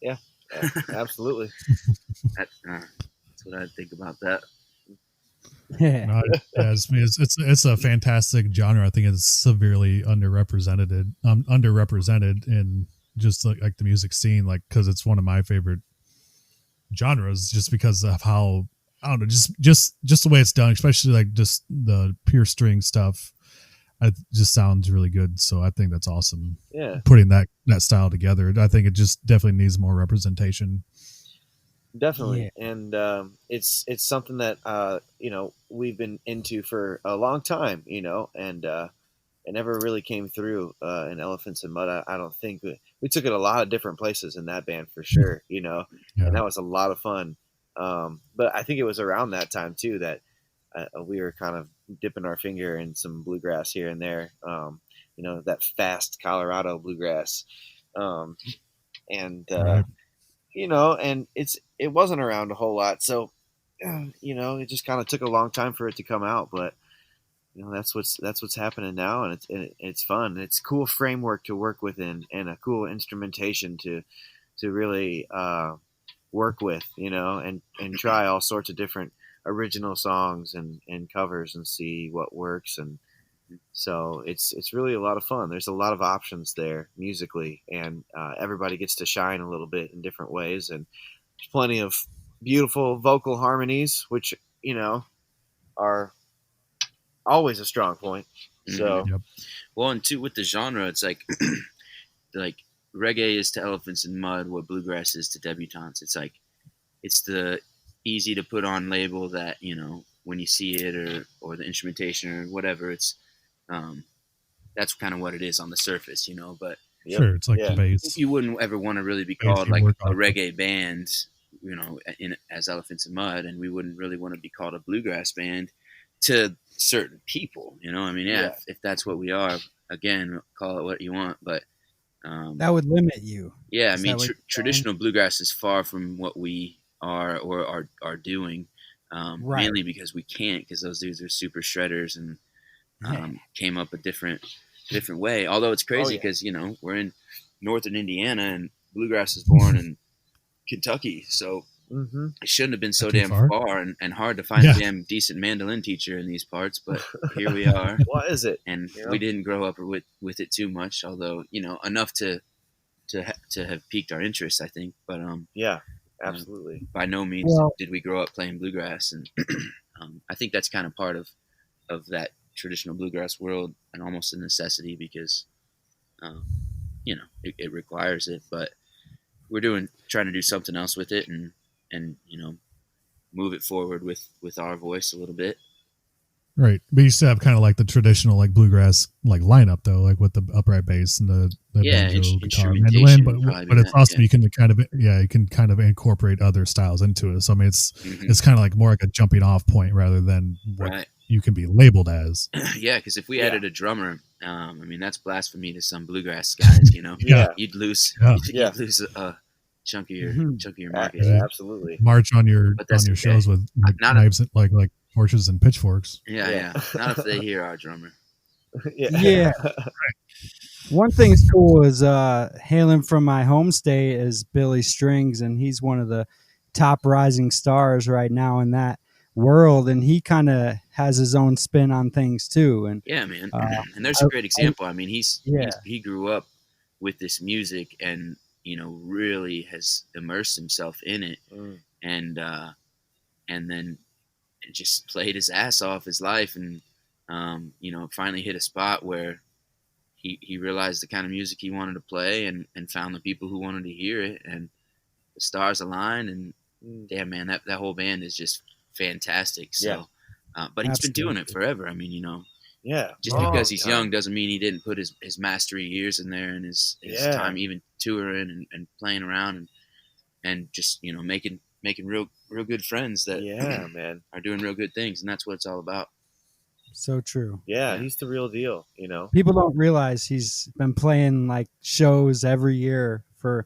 Yeah, absolutely. That's what I think about that. No, it's a fantastic genre. I think it's severely underrepresented in just like the music scene, like, because it's one of my favorite genres, just because of how, I don't know, just the way it's done, especially like just the pure string stuff. It just sounds really good. So I think that's awesome. Yeah, putting that style together. I think it just definitely needs more representation. Definitely. Yeah. And it's something that we've been into for a long time, and it never really came through in Elephants in Mud. I don't think we took it a lot of different places in that band for sure, Yeah. And that was a lot of fun. But I think it was around that time too that we were kind of dipping our finger in some bluegrass here and there, that fast Colorado bluegrass, and Right. and it wasn't around a whole lot, so it just kind of took a long time for it to come out, but that's what's happening now, and it's fun. It's a cool framework to work within, and a cool instrumentation to really work with, and try all sorts of different original songs and covers and see what works. And so it's really a lot of fun. There's a lot of options there musically, and everybody gets to shine a little bit in different ways, and there's plenty of beautiful vocal harmonies, which are always a strong point. So Yep. Well, and too, with the genre, it's like like reggae is to Elephants in Mud what bluegrass is to Debutantes. It's like it's the easy to put on label that when you see it, or the instrumentation or whatever, it's that's kind of what it is on the surface, but Sure, it's like the bass. you wouldn't ever want to really be called like a reggae band, as Elephants in Mud, and we wouldn't really want to be called a bluegrass band to certain people, if that's what we are, again, call it what you want, but that would limit you. Yeah, I mean, traditional bluegrass is far from what we are or are doing, right. Mainly because we can't, because those dudes are super shredders and came up a different way. Although it's crazy because we're in northern Indiana and bluegrass is born in Kentucky, so it shouldn't have been so damn far and hard to find a damn decent mandolin teacher in these parts, but here we are. What is it? And we didn't grow up with it too much, although enough to have piqued our interest, I think. But Absolutely. By no means Well, did we grow up playing bluegrass, and I think that's kind of part of that traditional bluegrass world, and almost a necessity because um, it requires it. But we're trying to do something else with it, and move it forward with our voice a little bit. Right, but you still have kind of like the traditional like bluegrass like lineup though, like with the upright bass and the Yeah, banjo, guitar, mandolin. instrumentation But would probably be but it's that. also Yeah. you can kind of you can kind of incorporate other styles into it. So I mean, Hmm. it's kind of like more like a jumping off point rather than what Right. you can be labeled as. Yeah, because if we Yeah. added a drummer, I mean that's blasphemy to some bluegrass guys. Yeah, You'd lose yeah. Yeah. you'd lose a chunk of your mhm. market. Yeah. Absolutely. March on your But that's okay. shows with like Not knives like torches and pitchforks. Yeah. Not if they hear our drummer. Yeah. One thing's cool is hailing from my home state is Billy Strings, and he's one of the top rising stars right now in that world, and he kind of has his own spin on things too. And Yeah, man. uh, And there's I, a great example. I mean, yeah, he grew up with this music, and really has immersed himself in it, Mm. and then just played his ass off his life, and finally hit a spot where he realized the kind of music he wanted to play, and found the people who wanted to hear it, and the stars aligned, and damn, man, that whole band is just fantastic. So, but he's been doing it forever. I mean, Yeah. just because he's young doesn't mean he didn't put his mastery years in there, and his time even touring and playing around, and just making real good friends that man, are doing real good things, and that's what it's all about. so true. Yeah, he's the real deal. People don't realize he's been playing like shows every year for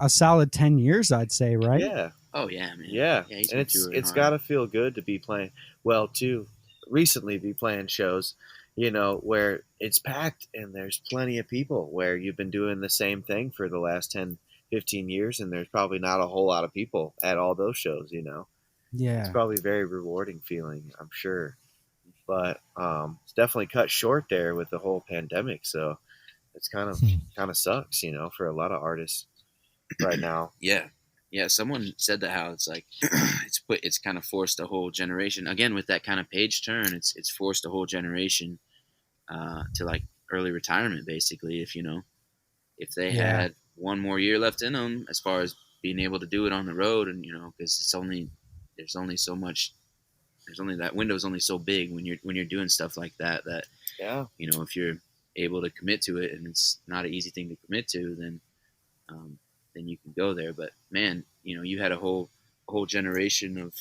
a solid 10 years, I'd say, right? Yeah. Oh yeah, man. Yeah, he's and it's got to feel good to be playing. Well, to recently be playing shows, where it's packed and there's plenty of people. Where you've been doing the same thing for the last 10, 15 years, and there's probably not a whole lot of people at all those shows. Yeah, It's probably a very rewarding feeling, I'm sure. But it's definitely cut short there with the whole pandemic. So it's kind of sucks, for a lot of artists right now. Yeah. Someone said that how it's like it's kind of forced a whole generation again with that kind of page turn. It's forced a whole generation to like early retirement, basically. If they had one more year left in them, as far as being able to do it on the road, and because there's only so much. There's only that window's only so big when you're doing stuff like that. If you're able to commit to it, and it's not an easy thing to commit to, then you can go there. But man, you had a whole generation of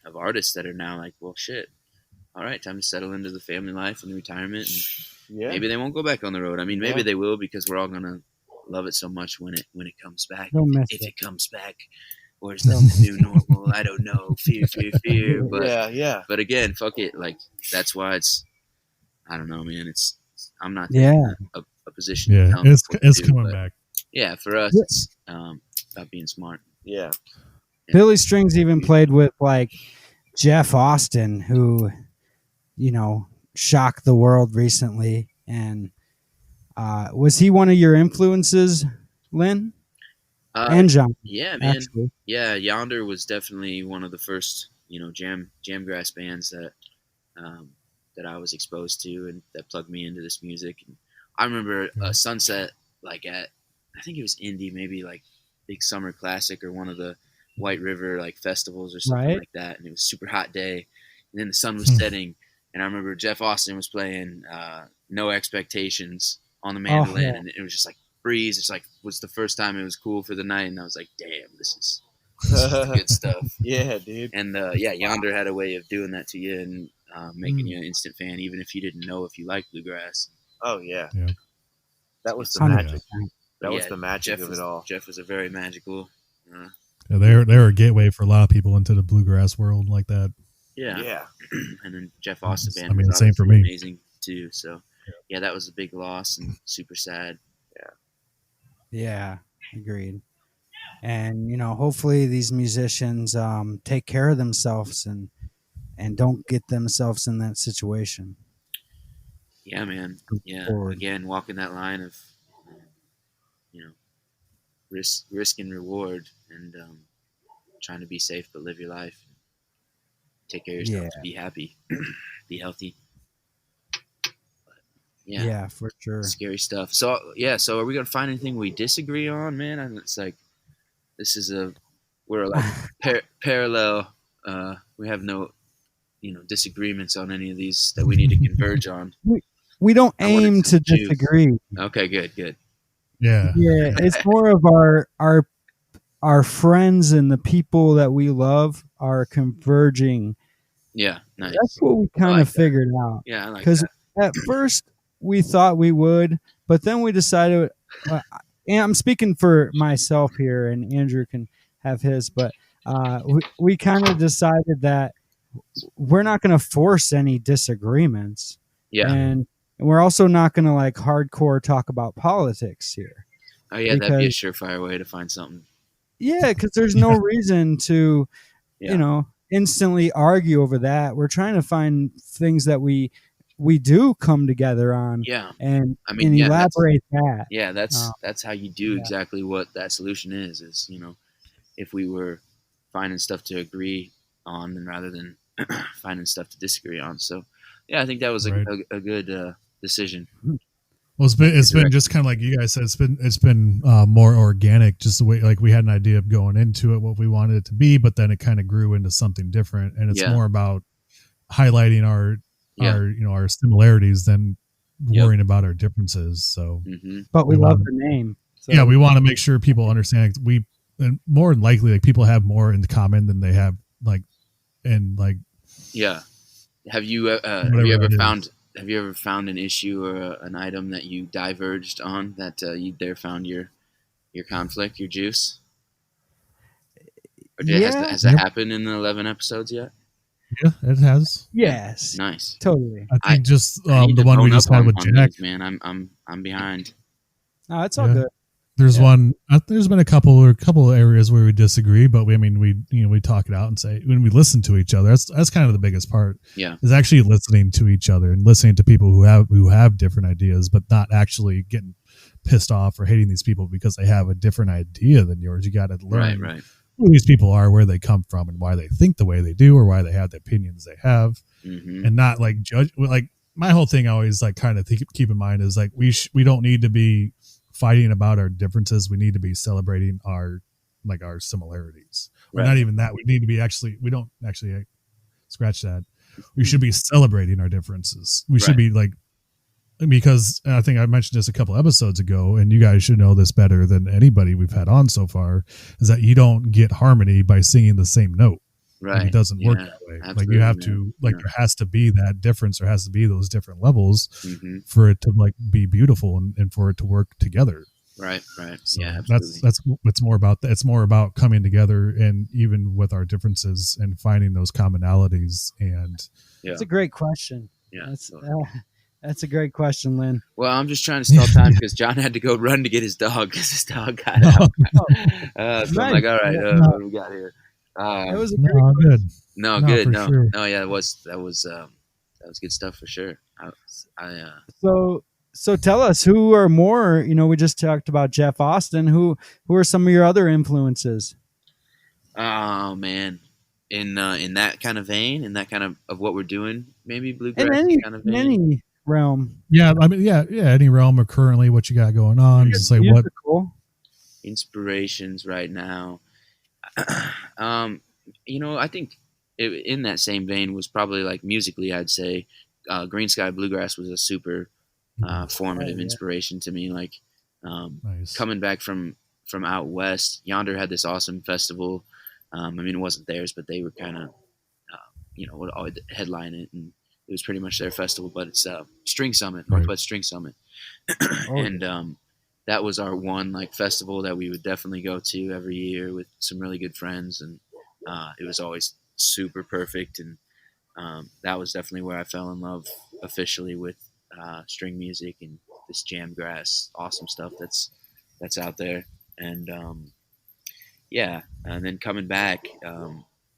of artists that are now like, well, shit, all right, time to settle into the family life and the retirement, and maybe they won't go back on the road. I mean, maybe they will, because we're all gonna love it so much when it comes back. If it comes back. Or is that the new normal? I don't know. Fear. But But again, fuck it. Like that's why it's. I don't know, man. I'm not taking a position. Yeah, it's coming back. Yeah, for us, it's about being smart. Yeah. Billy Strings even played with like Jeff Austin, who shocked the world recently. And was he one of your influences, Lynn? And John? Yeah, man. Actually. Yeah, Yonder was definitely one of the first jamgrass bands that I was exposed to, and that plugged me into this music. And I remember Sunset, like I think it was Indy, maybe like Big Summer Classic or one of the White River like festivals or something like that, and it was a super hot day, and then the sun was setting, and I remember Jeff Austin was playing No Expectations on the mandolin, and it was just like breeze. It's like was the first time it was cool for the night, and I was like, damn, this is good stuff. Yeah, dude. And Yonder had a way of doing that to you, and making you an instant fan, even if you didn't know if you liked bluegrass. Oh yeah. That was the 100%. magic. That was the magic of it all. Jeff was a very magical. They're a gateway for a lot of people into the bluegrass world like that. Yeah. And then Jeff Austin band. I mean, was same for me. Amazing too. So yeah, that was a big loss and super sad. Yeah, agreed. And hopefully these musicians take care of themselves and don't get themselves in that situation. Yeah, man. Yeah, again, walking that line of risk and reward, and trying to be safe, but live your life. Take care of yourself Yeah. to be happy, be healthy. Yeah. Yeah, for sure. Scary stuff. So yeah, so are we gonna find anything we disagree on, man? And it's like we're like parallel. We have no disagreements on any of these that we need to converge on. We don't I wanted aim to choose. disagree. Okay, good. Yeah. Yeah, it's more of our friends and the people that we love are converging. Yeah, nice. That's what we kind of figured out. Yeah, I like Because that. at first we thought we would, but then we decided. And I'm speaking for myself here, and Andrew can have his. But we kind of decided that we're not going to force any disagreements. Yeah. And we're also not going to like hardcore talk about politics here. Oh yeah, that'd be a surefire way to find something. Yeah, because there's no reason to, instantly argue over that. We're trying to find things that we do come together on. Yeah, and elaborate that. Yeah, that's how you do exactly what that solution is. Is if we were finding stuff to agree on, and rather than finding stuff to disagree on. So yeah, I think that was a good decision. Well, it's been just kind of like you guys said. It's been more organic, just the way like we had an idea of going into it, what we wanted it to be, but then it kind of grew into something different, and it's more about highlighting our similarities than worrying about our differences. So, but we love the name. So. Yeah, we want to make sure people understand and more than likely like people have more in common than they have Yeah. Have you ever found an issue or an item that you diverged on that you there found your conflict, your juice? Or has that happened in the 11 episodes yet? Yeah, it has. Yes. Nice. Totally. I think just the one we just had with Jack. Man, I'm behind. Oh, it's all good. There's one. There's been a couple areas where we disagree, but we talk it out and say when we listen to each other. That's kind of the biggest part. Yeah, is actually listening to each other and listening to people who have different ideas, but not actually getting pissed off or hating these people because they have a different idea than yours. You got to learn who these people are, where they come from, and why they think the way they do, or why they have the opinions they have, and not like judge. Like my whole thing, I always like kind of keep in mind is like we don't need to be fighting about our differences. We need to be celebrating our similarities. Or not even that. We need to be we don't actually scratch that. We should be celebrating our differences. We should be like, because I think I mentioned this a couple episodes ago, and you guys should know this better than anybody we've had on so far, is that you don't get harmony by singing the same note. Right. Like, it doesn't work that way. Like you have to, there has to be that difference. There has to be those different levels for it to like be beautiful and for it to work together. Right. So yeah. That's what's more about that. It's more about coming together, and even with our differences and finding those commonalities. And it's a great question. Yeah. That's a great question, Lynn. Well, I'm just trying to stall time because John had to go run to get his dog because his dog got out. So I'm like, all right, what do we got here? It was a good. No, good. No, sure. No, yeah, that was good stuff for sure. So tell us, who are more? We just talked about Jeff Austin. Who are some of your other influences? Oh man, in that kind of vein, in that kind of what we're doing, maybe bluegrass kind of vein. In any realm. Yeah, I mean, yeah, any realm or currently what you got going on. Just say what inspirations right now. I think in that same vein was probably like musically, I'd say Green Sky Bluegrass was a super formative inspiration to me. Like coming back from out west, Yonder had this awesome festival. I mean, it wasn't theirs, but they were kind of, would always headline it, and it was pretty much their festival. But it's String Summit, Northwest String Summit, and that was our one like festival that we would definitely go to every year with some really good friends, and it was always super perfect. And that was definitely where I fell in love officially with string music and this jam grass, awesome stuff that's out there. And and then coming back,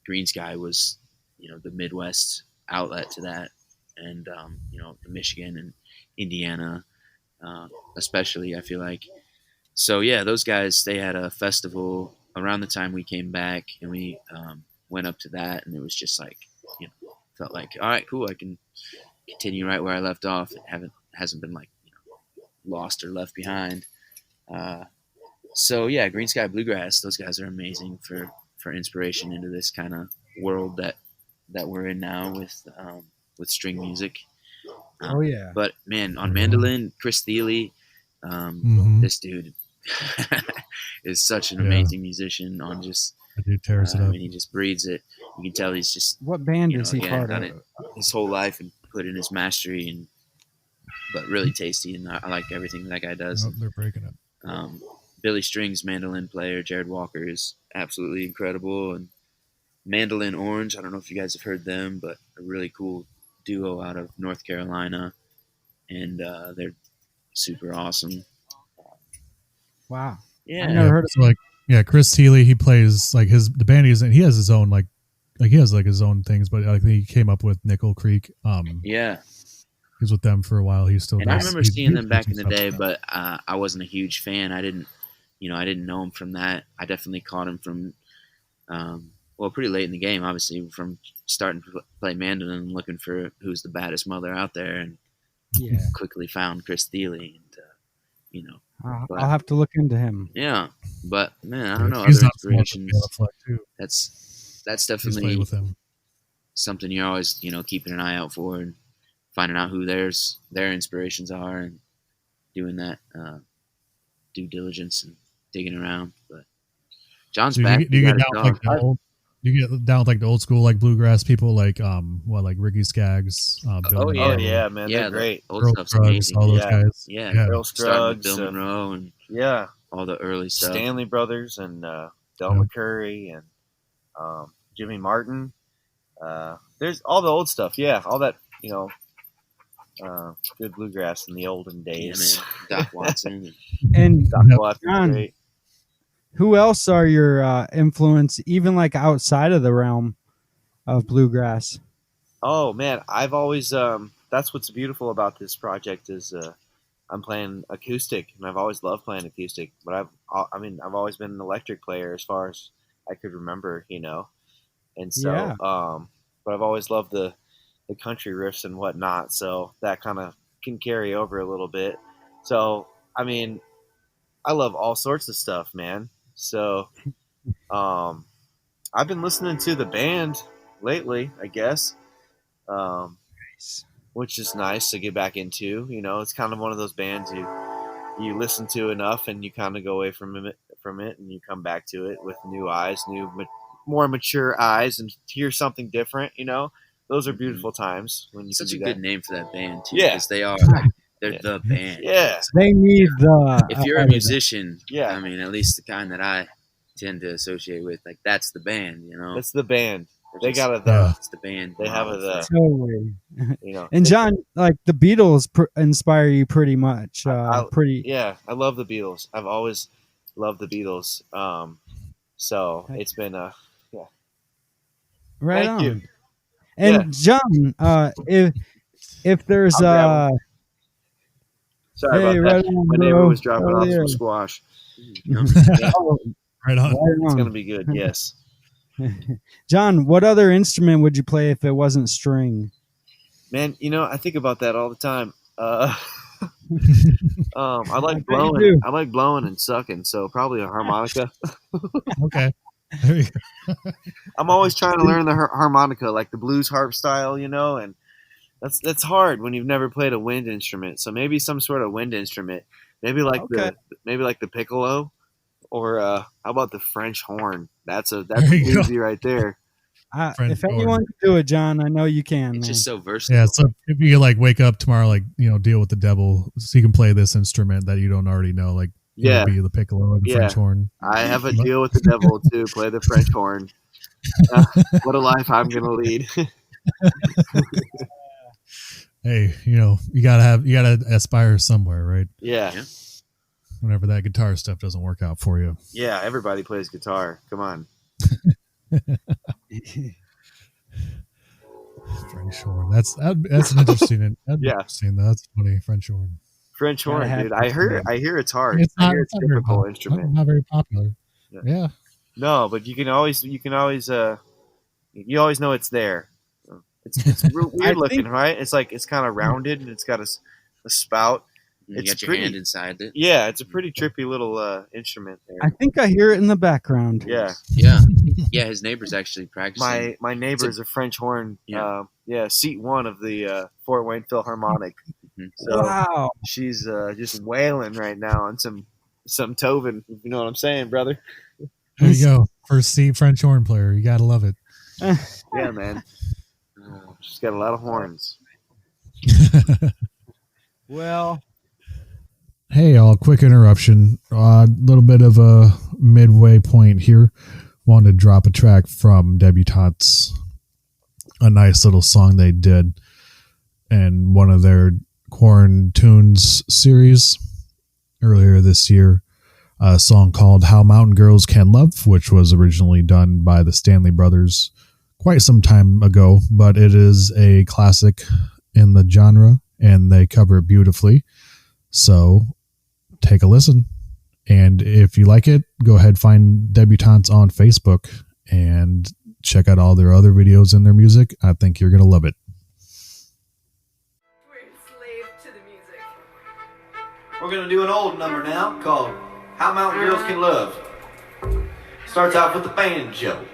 Green Sky was the Midwest outlet to that, and Michigan and Indiana especially, I feel like. So yeah, those guys, they had a festival around the time we came back and we went up to that, and it was just like, felt like, all right, cool, I can continue right where I left off. It hasn't been like lost or left behind. So yeah, Green Sky Bluegrass, those guys are amazing for inspiration into this kind of world that we're in now with string music. Oh yeah. But man, on mandolin, Chris Thiele, this dude is such an amazing musician. On just he tears it up. he just breathes it. You can tell he's just what band is he part done of? it his whole life and put in his mastery, but really tasty, and I like everything that guy does. Oh, they're breaking it. Billy Strings, mandolin player, Jared Walker, is absolutely incredible. And Mandolin Orange, I don't know if you guys have heard them, but a really cool duo out of North Carolina, and they're super awesome. Wow. Yeah, I never heard of so Chris Thiele, he plays like the band he's in, he has his own like he has like his own things, but I think he came up with Nickel Creek. Yeah. He was with them for a while. He still And does. I remember seeing them back in the day, but I wasn't a huge fan. I didn't know him from that. I definitely caught him from, pretty late in the game, obviously, from starting to play mandolin and looking for who's the baddest mother out there, and quickly found Chris Thiele. And, I'll have to look into him. Yeah, but man, I don't know. He's Other inspirations. That's definitely with him. Something you're always keeping an eye out for and finding out who their inspirations are and doing that due diligence and digging around. But John's back. Do you get down like the old? You get down with like the old school like bluegrass people like Ricky Skaggs, Bill Monroe. Yeah, man, they're great. Old stuff's amazing. All those guys. Yeah, Earl Scruggs, Bill Monroe, and all the early stuff. Stanley Brothers and Del McCurry and Jimmy Martin. There's all the old stuff. Yeah, all that good bluegrass in the olden days. Yeah, man. Doc Watson and Doc Watson. Great. Who else are your influence, even like outside of the realm of bluegrass? Oh man, I've always that's what's beautiful about this project is I'm playing acoustic, and I've always loved playing acoustic. But I've always been an electric player as far as I could remember, and so but I've always loved the country riffs and whatnot, so that kind of can carry over a little bit. So I love all sorts of stuff, man. So, I've been listening to the band lately, I guess, which is nice to get back into. It's kind of one of those bands you listen to enough, and you kind of go away from it, and you come back to it with new eyes, more mature eyes, and hear something different. Those are beautiful times when you. Such can a do good name for that band too, Yeah, because they are. They're the band. Yeah. They need the. If you're a musician, at least the kind that I tend to associate with, like that's the band, That's the band. They got it. It's the band. They have it. Totally. And John, like the Beatles inspire you pretty much. Yeah, I love the Beatles. I've always loved the Beatles. So it's been Right Thank on. you. And John, if there's Sorry hey, about right that. on, My bro. neighbor was dropping off Yeah. some squash. Right on. It's gonna be good. Yes. John, what other instrument would you play if it wasn't string? Man, I think about that all the time. I like I bet you blowing. do. I like blowing and sucking, so probably a harmonica. Okay. There you go. I'm always trying to learn the harmonica, like the blues harp style, and that's hard when you've never played a wind instrument. So maybe some sort of wind instrument, maybe like the piccolo, or how about the French horn? That's a doozy right there. If anyone can do it, John, I know you can. It's man. just so versatile. Yeah, so if you like wake up tomorrow, like deal with the devil, so you can play this instrument that you don't already know, like be the piccolo or the French horn. I have a deal with the devil to play the French horn. What a life I'm gonna lead. Hey, you gotta aspire somewhere, right? Yeah. Whenever that guitar stuff doesn't work out for you. Yeah, everybody plays guitar. Come on. French horn. That's an interesting. Interesting. That's funny. French horn. French horn, dude. I hear it's hard. It's I hear it's a difficult instrument. Not very popular. Yeah. No, but you always know it's there. It's real weird looking, right? It's like it's kind of rounded and it's got a spout. You got your hand inside it. Yeah, it's a pretty trippy little instrument there. I think I hear it in the background. Yeah. His neighbor's actually practicing. My neighbor is a French horn. Yeah. Seat 1 of the Fort Wayne Philharmonic. So wow. She's just wailing right now on some Tovin. If you know what I'm saying, brother. There you go. First seat French horn player. You gotta love it. Yeah, man. She's got a lot of horns. Well. Hey, all, quick interruption. A little bit of a midway point here. Wanted to drop a track from Debutants. A nice little song they did in one of their Corn Tunes series earlier this year. A song called How Mountain Girls Can Love, which was originally done by the Stanley Brothers quite some time ago, but it is a classic in the genre, and they cover it beautifully. So take a listen. And if you like it, go ahead, find Debutantes on Facebook and check out all their other videos and their music. I think you're going to love it. We're enslaved to the music. We're going to do an old number now called How Mountain Girls Can Love. Starts off with the banjo.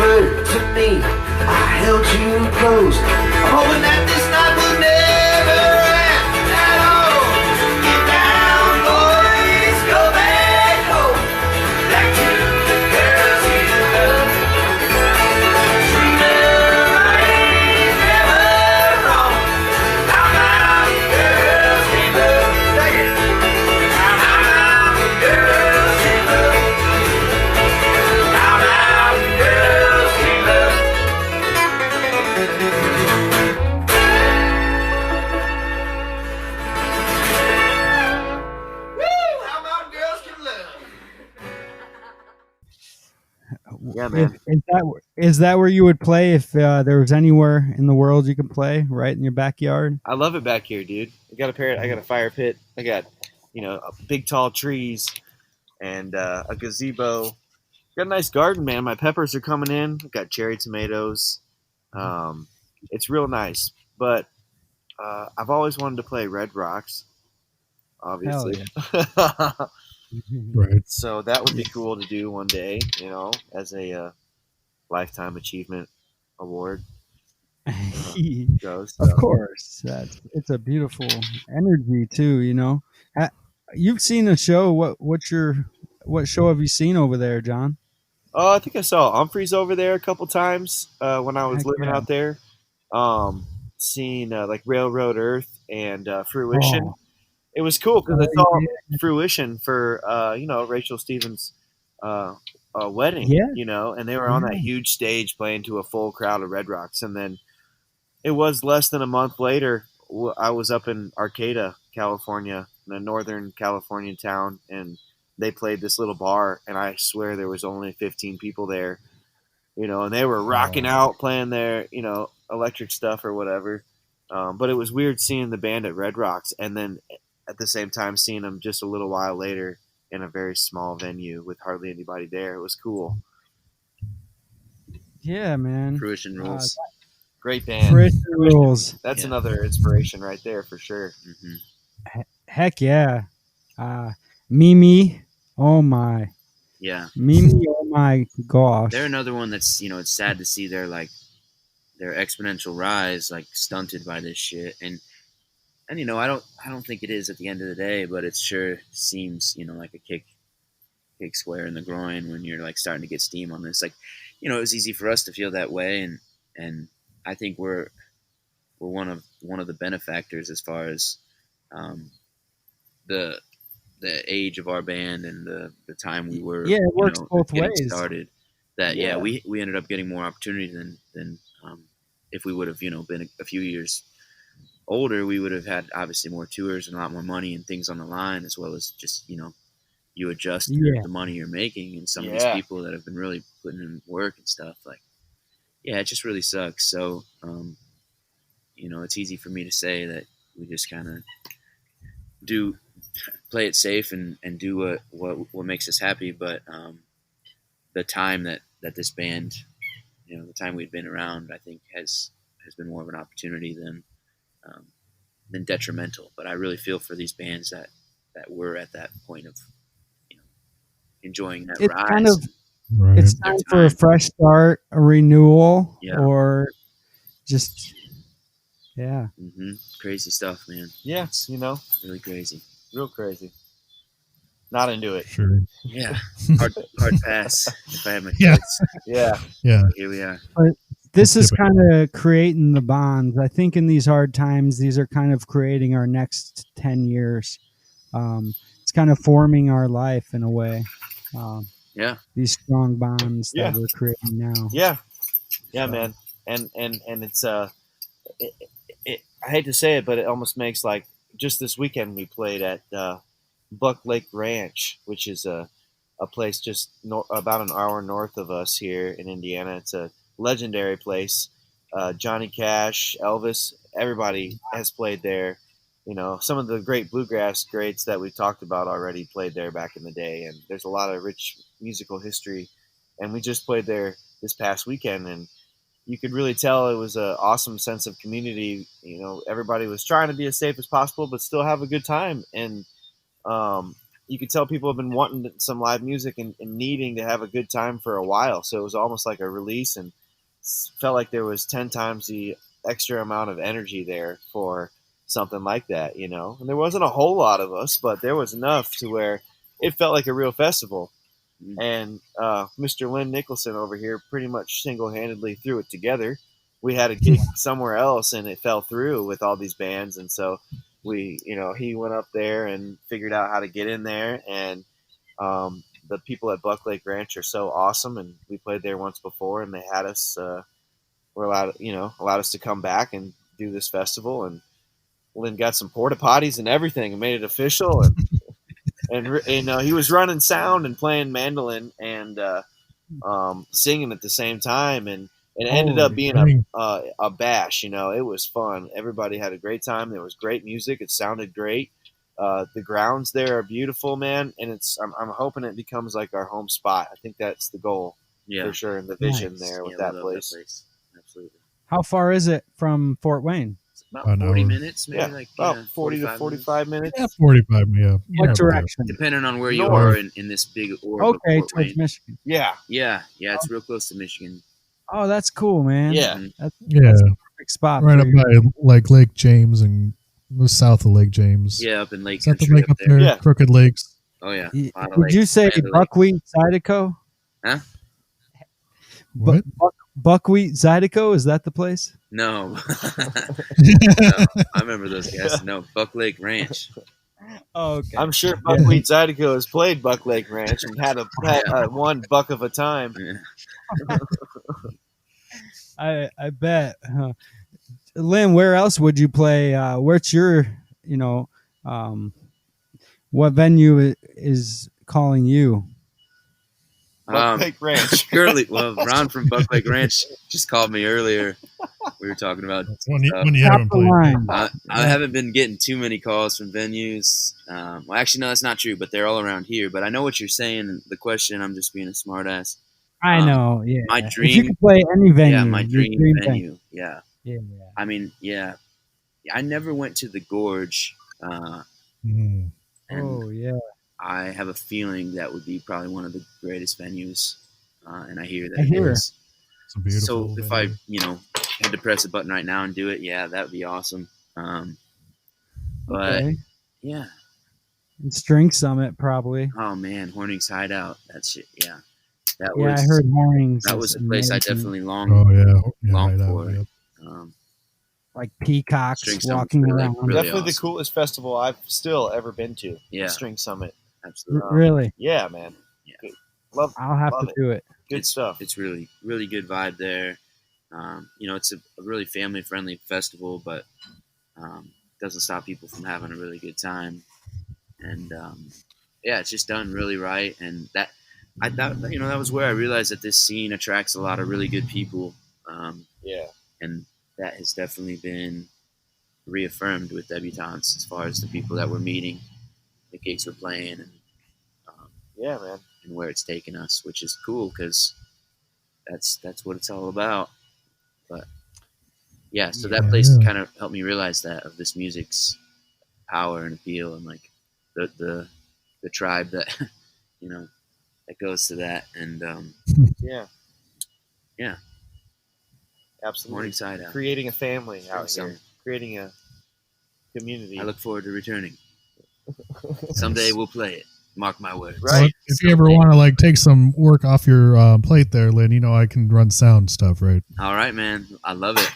whispered to me, I held you close. I'm hoping that this night will never end at all. Get down, boys, go back home, back to the girls you love. Treat them right, never wrong. How mountain girls can love. Take it. How mountain girls can love. How mountain girls can love. Woo! How mountain girls can love. Yeah, man. Is that where you would play if there was anywhere in the world you could play, right in your backyard? I love it back here, dude. I got a fire pit. I got, big tall trees and a gazebo. Got a nice garden, man. My peppers are coming in. I got cherry tomatoes. It's real nice. But I've always wanted to play Red Rocks, obviously. Right. So that would be cool to do one day, as a lifetime achievement award goes. Of So. course, it's a beautiful energy too. You've seen a show. What show have you seen over there, John? Oh, I think I saw Humphreys over there a couple times when I was Heck living yeah. out there. Seeing like Railroad Earth and Fruition. Oh. It was cool because I saw Fruition for Rachel Stevens' wedding. Yeah. And they were on that huge stage playing to a full crowd of Red Rocks. And then it was less than a month later, I was up in Arcata, California, in a northern California town, and they played this little bar, and I swear there was only 15 people there, and they were rocking out, playing their, electric stuff or whatever. But it was weird seeing the band at Red Rocks, and then at the same time seeing them just a little while later in a very small venue with hardly anybody there. It was cool. Yeah, man. Fruition rules. Great band. Fruition rules. That's another inspiration right there for sure. Mm-hmm. Heck yeah. Mimi. Oh my. Yeah. Mimi. Oh my gosh. They're another one that's it's sad to see their exponential rise stunted by this shit, and I don't think it is at the end of the day, but it sure seems like a kick square in the groin when you're starting to get steam on this. It was easy for us to feel that way, and I think we're one of the benefactors as far as the age of our band and the time we were it works both getting ways. started. That we ended up getting more opportunity than if we would have been a few years older. We would have had obviously more tours and a lot more money and things on the line, as well as just you adjust to the money you're making, and some of these people that have been really putting in work and stuff it just really sucks. So it's easy for me to say that we just kind of play it safe and do what makes us happy, but the time that this band, the time we've been around, I think has been more of an opportunity than detrimental. But I really feel for these bands that were at that point of enjoying that rise. Kind of, it's time for a fresh start, a renewal, or just crazy stuff, man. Yeah, really crazy, real crazy. Not into it. Sure. Yeah, hard pass if I had my choice. Yeah. Here we are. But this is kind of creating the bonds. I think in these hard times, these are kind of creating our next 10 years. It's kind of forming our life in a way. These strong bonds that we're creating now. Yeah, man. And it's I hate to say it, but it almost makes just this weekend we played at Buck Lake Ranch, which is a place just about an hour north of us here in Indiana. It's a legendary place. Johnny Cash, Elvis, everybody has played there. Some of the great bluegrass greats that we've talked about already played there back in the day, and there's a lot of rich musical history. And we just played there this past weekend, and you could really tell it was an awesome sense of community. Everybody was trying to be as safe as possible, but still have a good time. And you could tell people have been wanting some live music and needing to have a good time for a while. So it was almost like a release, and felt like there was 10 times the extra amount of energy there for something like that, you know. And there wasn't a whole lot of us, but there was enough to where it felt like a real festival. And Mr. Lynn Nicholson over here pretty much single-handedly threw it together. We had a gig somewhere else, and it fell through with all these bands, and so he went up there and figured out how to get in there. And the people at Buck Lake Ranch are so awesome, and we played there once before, and they had us allowed us to come back and do this festival. And Lynn got some porta potties and everything and made it official. And he was running sound and playing mandolin and singing at the same time, and it ended up being a bash. It was fun. Everybody had a great time. There was great music. It sounded great. The grounds there are beautiful, man, and I'm hoping it becomes like our home spot. I think that's the goal for sure, and the vision there with that place. Absolutely. How far is it from Fort Wayne? About 40 minutes, maybe about 40 to 45 minutes. Yeah, 45. Yeah. What direction? Depending on where you are in this big orb. Okay, towards Michigan. Yeah. It's real close to Michigan. Oh, that's cool, man. Yeah. That's a perfect spot. Right up by Lake James and south of Lake James. Yeah, up in Lake Is that the Country lake up there? Yeah. Crooked Lakes. Oh, yeah. Would you say Buckwheat Zydeco? Huh? What? Buckwheat Zydeco, is that the place? No. No. I remember those guys. No, Buck Lake Ranch. Oh, okay. I'm sure Buckwheat Zydeco has played Buck Lake Ranch and had one buck of a time. Yeah. I bet. Lynn, where else would you play? What's your, what venue is calling you? Buck Lake Ranch. Currently, Ron from Buck Lake Ranch just called me earlier. We were talking about when you haven't played. I haven't been getting too many calls from venues. Well, actually, no, that's not true, but they're all around here. But I know what you're saying. The question, I'm just being a smartass. I know, yeah. My dream. If you could play any venue. Yeah, my dream venue. Yeah. Yeah. I mean, yeah. I never went to the Gorge. Mm. Yeah. I have a feeling that would be probably one of the greatest venues, and I hear that I hear it is. It's a beautiful So if venue. I had to press a button right now and do it, yeah, that would be awesome. But Okay. yeah, And String Summit, probably. oh man, Horning's Hideout, that shit, yeah, that Yeah, was. I heard Mornings. that was a place I definitely long Hideout, for. yep. Like peacocks String Summit's walking really, around. really Definitely the awesome. coolest festival I've still ever been to. Yeah. The String Summit. Absolutely, Really? Yeah, man. Yeah. Good. Love I'll have love to it. do it. Good stuff. It's really, really good vibe there. It's a really family-friendly festival, but doesn't stop people from having a really good time. And it's just done really right. And that was where I realized that this scene attracts a lot of really good people. Yeah. And that has definitely been reaffirmed with Debutants as far as the people that we're meeting, the gigs we're playing, and Yeah, man. and where it's taken us, which is cool because that's what it's all about. But so that place kind of helped me realize that of this music's power and appeal, and like the tribe that that goes to that, and Yeah. Yeah. Absolutely. Morningside out. Creating a family out Some- here. Creating a community. I look forward to returning. Someday we'll play it. Mark my words. Right. Well, if you ever want to take some work off your plate there, Lynn, I can run sound stuff, right? All right, man. I love it.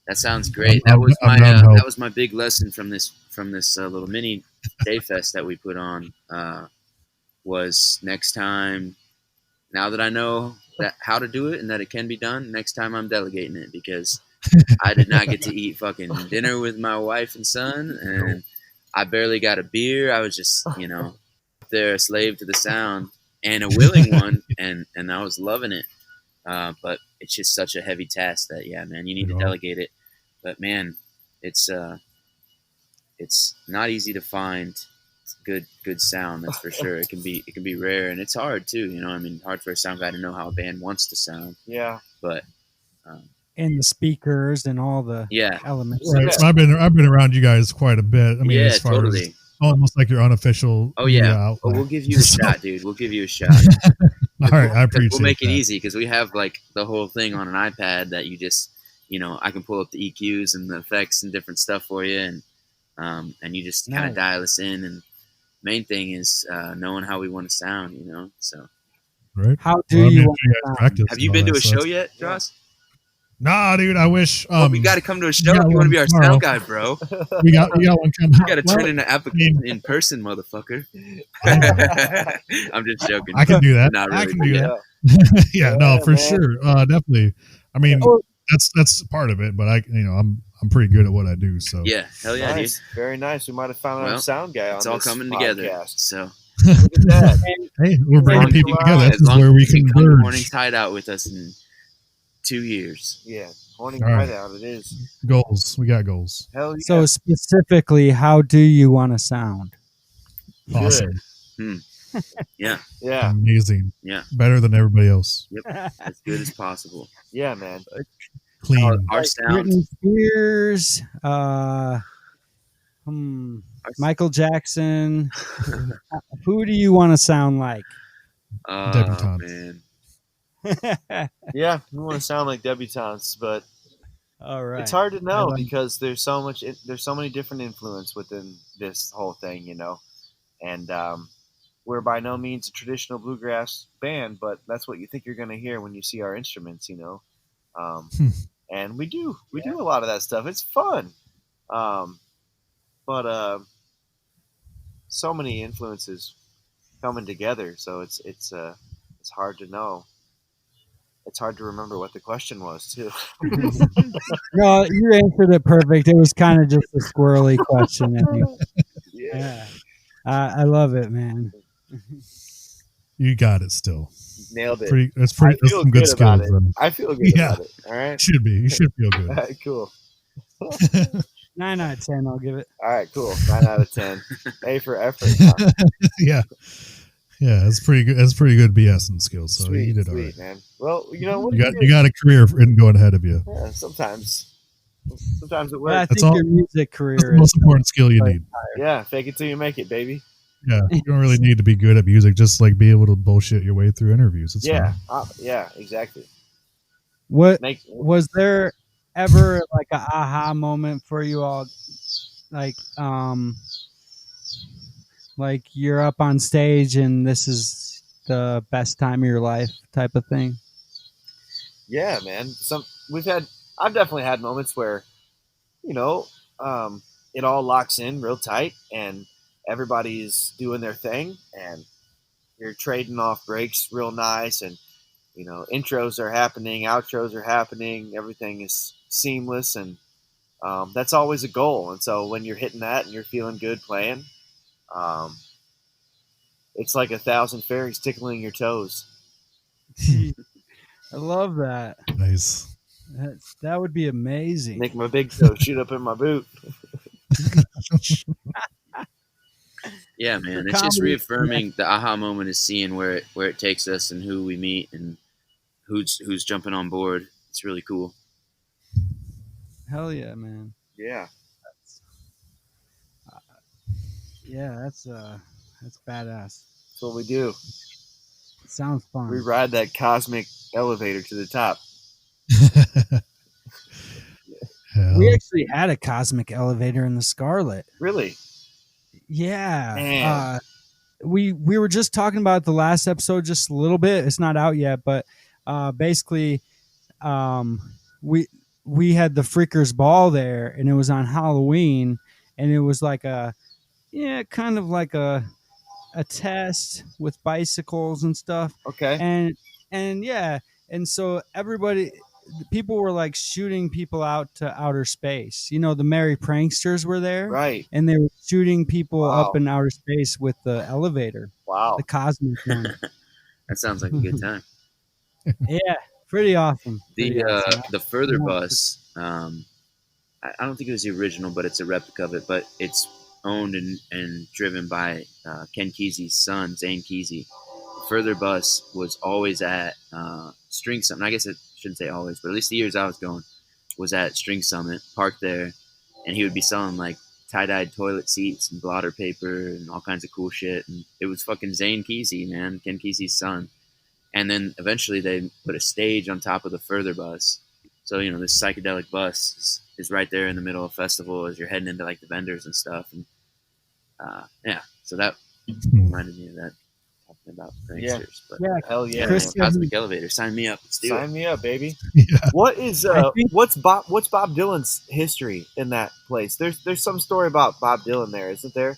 That sounds great. That was my big lesson from this little mini day fest that we put on. Was next time. Now that I know how to do it and that it can be done, next time I'm delegating it, because I did not get to eat fucking dinner with my wife and son, and I barely got a beer. I was just there, a slave to the sound, and a willing one, and I was loving it. But it's just such a heavy task that, man, you need to delegate it. But man, it's not easy to find good sound. That's for sure. It can be rare, and it's hard too. Hard for a sound guy to know how a band wants to sound. Yeah. But And the speakers and all the elements. Right. So I've been around you guys quite a bit. As far totally. as almost like your unofficial. Oh yeah. outlet. Oh, we'll give you a shot, dude. We'll give you a shot. All right, I appreciate. We'll make it that. easy because we have like the whole thing on an iPad that you just, I can pull up the EQs and the effects and different stuff for you, and you just kind of dial us in. And main thing is knowing how we want to sound, So, Right? How do you want guys to practice have you and been all to a that, so show that's- yet, Joss? Nah, dude. I wish. Well, we got to come to a show got if you want to be our one tomorrow. sound guy, bro. we got one coming. You got to turn into application in person, motherfucker. I'm just joking. I can do that. Not I really, can but do yeah. that. yeah, no, Yeah, for man. sure. Definitely. I mean, Oh. that's part of it, but I'm pretty good at what I do. So Yeah, hell yeah, Nice, dude. very nice. We might have found our Well, sound guy on It's all this coming podcast. together. So Look at that. hey, we're bringing Morning people July. together. This as is long where as we you can come to converge. Morning's Hideout with us in 2 years. Yeah, morning All right. hideout. It is. Goals. We got goals. Hell yeah. So specifically, how do you want to sound? Awesome. Yeah, yeah, Amazing. yeah, Better than everybody else. as good as possible. yeah, man. Clean. Our sound. Britney Spears, Michael Jackson. Who do you want to sound like? Debutants. Man. Yeah, we want to sound like debutantes, but All right. it's hard to know like- because there's so many different influence within this whole thing, and we're by no means a traditional bluegrass band, but that's what you think you're going to hear when you see our instruments, and we do a lot of that stuff. It's fun, but so many influences coming together, so it's hard to know. It's hard to remember what the question was too. No, you answered it perfect. It was kind of just a squirrely question. Anyway. Yeah. I love it, man. You got it still. Nailed it. That's I that's feel some good good about skills. it. I feel good Yeah. about it. All right. Should be. You should feel All good. right. Cool. 9 out of 10, I'll give it. All right. Cool. 9 out of 10. A for effort. Huh? yeah. Yeah, that's pretty good. That's pretty good BSing skills. So Sweet, you did all sweet, right. man. Well, what You got a career in going ahead of you. Yeah, sometimes it But I works. think all- your music That's career the is. most important skill you need. Yeah, fake it till you make it, baby. Yeah, you don't really need to be good at music. Just like be able to bullshit your way through interviews. It's Yeah. fine. Yeah. Exactly. What Make was there ever like a aha moment for you all? Like you're up on stage and this is the best time of your life type of thing. Yeah, man. I've definitely had moments where, it all locks in real tight and everybody's doing their thing and you're trading off breaks real nice and, intros are happening, outros are happening, everything is seamless and that's always a goal. And so when you're hitting that and you're feeling good playing, it's like 1,000 fairies tickling your toes. I love that. Nice. That would be amazing. Make my big toe shoot up in my boot. Yeah, man. For It's just comedy, reaffirming the aha moment is seeing where it takes us and who we meet and who's jumping on board. It's really cool. Hell yeah, man. Yeah. Yeah, that's badass. That's what we do. It sounds fun. We ride that cosmic elevator to the top. Hell. We actually had a cosmic elevator in the Scarlet. Really? Yeah. Man. We were just talking about the last episode just a little bit. It's not out yet, but basically we had the Freakers Ball there and it was on Halloween and it was like kind of like a test with bicycles and stuff. Okay. And so people were like shooting people out to outer space. The Merry Pranksters were there. Right. And they were shooting people Wow. up in outer space with the elevator, Wow. the cosmic one. That sounds like a good time. Yeah, pretty awesome. Pretty awesome. The further bus, I don't think it was the original, but it's a replica of it. But it's owned and driven by Ken Kesey's son, Zane Kesey. The further bus was always at String Summit. I guess I shouldn't say always, but at least the years I was going was at String Summit, parked there, and he would be selling like tie-dyed toilet seats and blotter paper and all kinds of cool shit. And it was fucking Zane Kesey, man, Ken Kesey's son. And then eventually they put a stage on top of the further bus. So, this psychedelic bus is right there in the middle of festival as you're heading into like the vendors and stuff. And yeah, so that reminded me of that, talking about pranksters. But Yeah, Hell yeah. Chris man. Cosmic Elevator, sign me up. Let's do Sign it. me up, baby. Yeah. What is I think- what's Bob Dylan's history in that place? There's some story about Bob Dylan there, isn't there?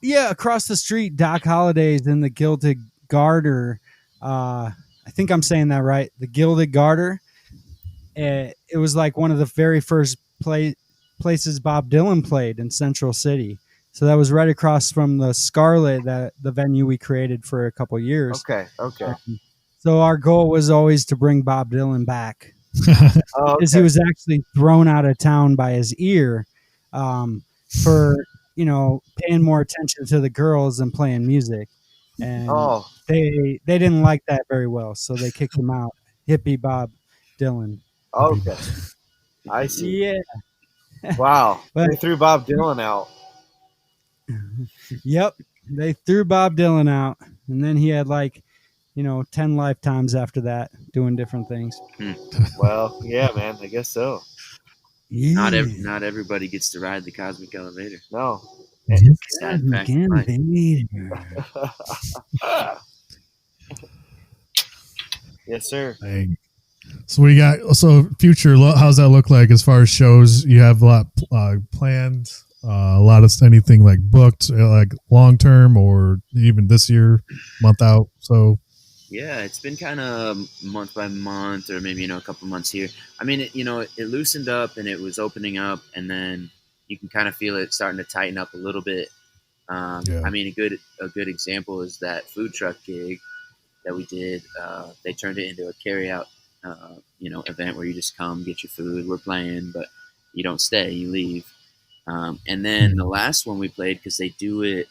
Yeah, across the street, Doc Holliday's in the Gilded Garter. I think I'm saying that right. The Gilded Garter. It was like one of the very first places Bob Dylan played in Central City. So that was right across from the Scarlet, the venue we created for a couple years. Okay. So our goal was always to bring Bob Dylan back. Oh, Because he was actually thrown out of town by his ear for paying more attention to the girls and playing music, and Oh, they didn't like that very well, so they kicked him out. Hippie Bob Dylan. okay. I see. Yeah. Wow. But- They threw Bob Dylan out. Yep. They threw Bob Dylan out, and then he had 10 lifetimes after that doing different things. Well, yeah, man. I guess so. Yeah. Not everybody gets to ride the Cosmic Elevator. No. Sad Cosmic fact of life. Elevator. Yes, sir. Dang. So we got future. How's that look like as far as shows? You have a lot planned. A lot of anything like booked, like long term or even this year, month out. So Yeah, it's been kind of month by month, or maybe a couple months here. I mean, it loosened up and it was opening up, and then you can kind of feel it starting to tighten up a little bit. Yeah. I mean, a good example is that food truck gig that we did. They turned it into a carry out, event where you just come get your food. We're playing, but you don't stay, you leave. And then the last one we played, because they do it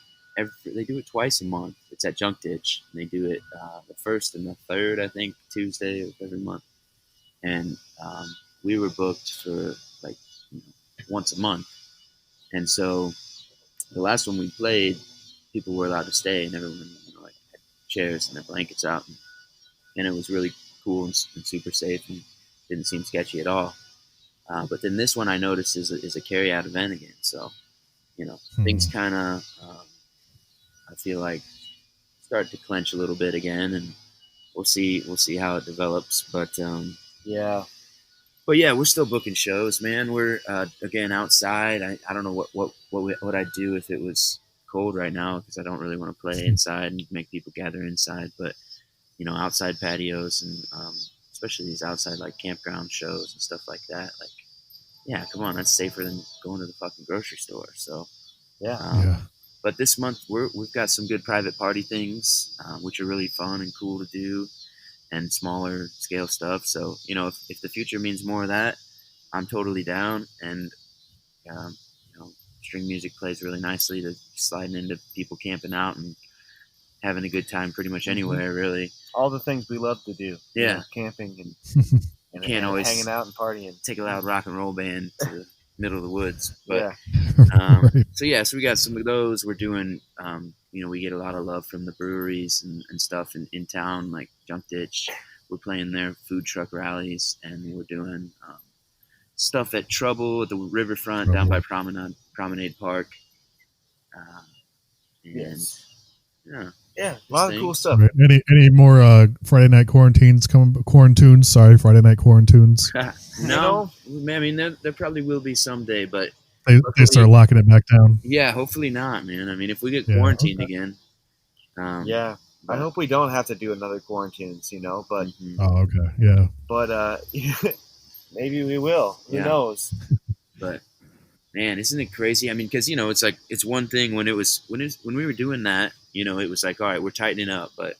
twice a month. It's at Junk Ditch. And they do it the first and the third, I think, Tuesday of every month. And we were booked for once a month. And so the last one we played, people were allowed to stay, and everyone had chairs and their blankets out, and it was really cool and super safe and didn't seem sketchy at all. But then this one I noticed is a carry out event again. So, things kind of, I feel like, start to clench a little bit again, and we'll see how it develops. But Yeah. we're still booking shows, man. We're again outside. I don't know what I'd do if it was cold right now, because I don't really want to play inside and make people gather inside. But outside patios and especially these outside campground shows and stuff like that. Yeah, come on, that's safer than going to the fucking grocery store. So Yeah. But this month we've got some good private party things, which are really fun and cool to do, and smaller scale stuff. So if the future means more of that, I'm totally down. And string music plays really nicely to sliding into people camping out and having a good time pretty much anywhere, really. All the things we love to do. Yeah. Camping and Can't always hanging out and partying. Take a loud rock and roll band to the middle of the woods. But Yeah. Right. so we got some of those. We're doing, we get a lot of love from the breweries and stuff in town, like Junk Ditch. We're playing their food truck rallies, and we're doing stuff at Trouble at the riverfront down by Promenade Park. And Yes. yeah, Yeah. A lot of cool stuff. Right. Any more Friday night quarantines coming? Quarantunes, sorry, Friday night quarantunes. no, I mean there probably will be someday, but They start locking it back down. yeah, hopefully not, man. I mean, if we get Yeah, quarantined okay. again, Yeah. I hope we don't have to do another quarantines, but mhm. Oh, okay, yeah. but maybe we will. Who Yeah. knows? But man, isn't it crazy? I mean, because it's one thing when we were doing that, it was like, all right, we're tightening up, but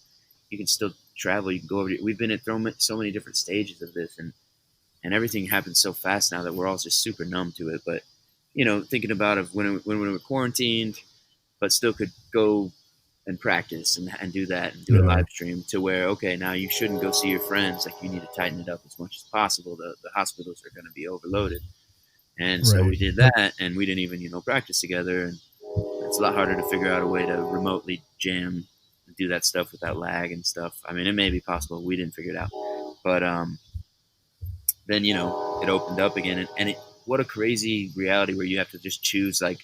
you can still travel. You can go over. We've been at so many different stages of this, and everything happens so fast now that we're all just super numb to it. But thinking about it when we were quarantined, but still could go and practice and do that and do a Yeah. live stream, to where, okay, now you shouldn't go see your friends. Like, you need to tighten it up as much as possible. The hospitals are going to be overloaded. And so Right. we did that, and we didn't even, practice together. And it's a lot harder to figure out a way to remotely jam and do that stuff without lag and stuff. I mean, it may be possible. We didn't figure it out. But then, it opened up again. What a crazy reality where you have to just choose, like,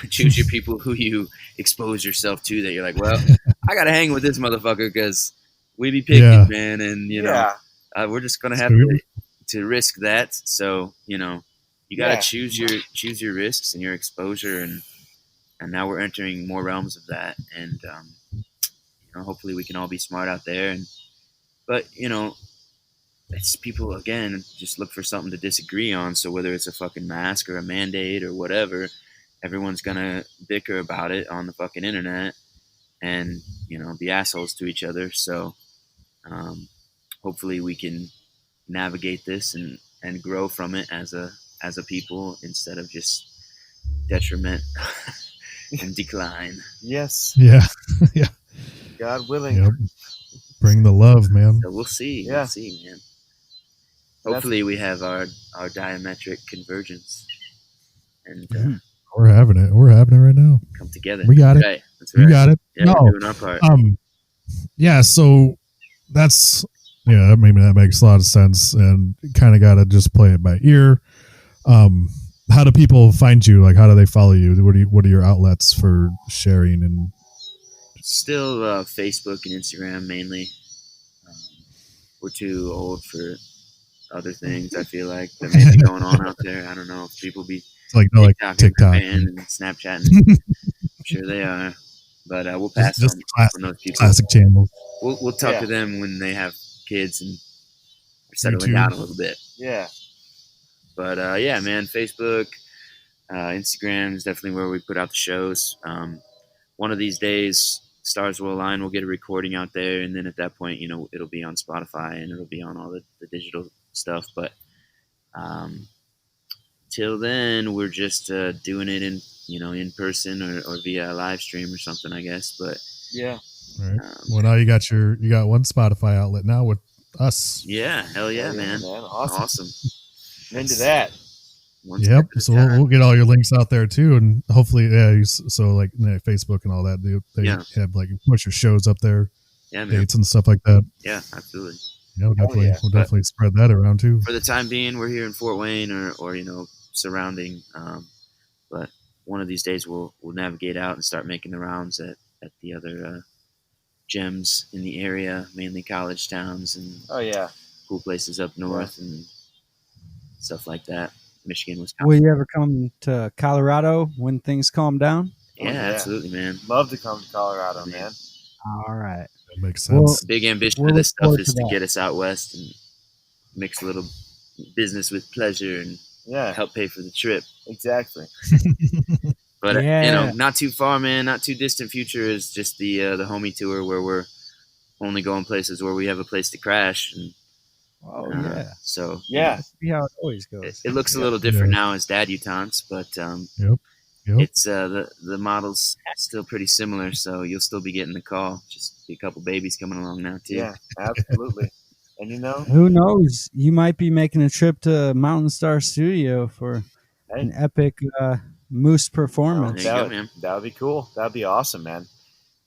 choose your people who you expose yourself to, that you're like, well, I got to hang with this motherfucker because we be picking, Yeah. man. And, Yeah. we're just going to So have to risk that. So, you got to Yeah. choose your risks and your exposure. And now we're entering more realms of that. And, hopefully we can all be smart out there. But, it's people, again, just look for something to disagree on. So whether it's a fucking mask or a mandate or whatever, everyone's going to bicker about it on the fucking internet and, be assholes to each other. So hopefully we can navigate this and grow from it as a people instead of just detriment and decline. Yes. Yeah. Yeah. God willing. Yep. Bring the love, man. So we'll see. Yeah. We'll see, man. Hopefully we have our diametric convergence and We're having it. We're having it right now. come together. We got it. Right. That's We right. got it. Yeah, No. we're doing our part. Yeah. So that's maybe that makes a lot of sense, and kind of got to just play it by ear. How do people find you? Like, how do they follow you? What are your outlets for sharing? And Still Facebook and Instagram mainly. We're too old for other things, I feel like, that may be going on out there. I don't know if people be it's like TikTok and Snapchatting. I'm sure they are. But we'll pass just on those people. classic channels. We'll talk to them when they have kids and are settling down a little bit. Yeah. But yeah, man, Facebook, Instagram is definitely where we put out the shows. One of these days, stars will align. We'll get a recording out there, and then at that point, it'll be on Spotify and it'll be on all the digital stuff. But till then, we're just doing it in person or via a live stream or something, I guess. But yeah. All right. Well, now you got one Spotify outlet now with us. Yeah, hell yeah, man. Awesome. I'm into that. Yep. So we'll get all your links out there too, and hopefully, so like Facebook and all that, they have like push your shows up there, dates and stuff like that. Yeah, absolutely. Yeah, we'll definitely spread that around too. For the time being, we're here in Fort Wayne or surrounding, but one of these days we'll navigate out and start making the rounds at the other gems in the area, mainly college towns and cool places up north and stuff like that. Michigan, Wisconsin. Will you ever come to Colorado when things calm down? Yeah, absolutely, man. Love to come to Colorado, man. All right. That makes sense. Well, big ambition of this stuff is to get us out west and mix a little business with pleasure and help pay for the trip. Exactly. But not too far, man. Not too distant future is just the homie tour where we're only going places where we have a place to crash. And so see how it always goes. It looks a little different now as Debutants, but it's the model's still pretty similar. So you'll still be getting the call. Just be a couple babies coming along now too. Yeah, absolutely. And who knows? You might be making a trip to Mountain Star Studio for an epic moose performance. That would be cool. That would be awesome, man.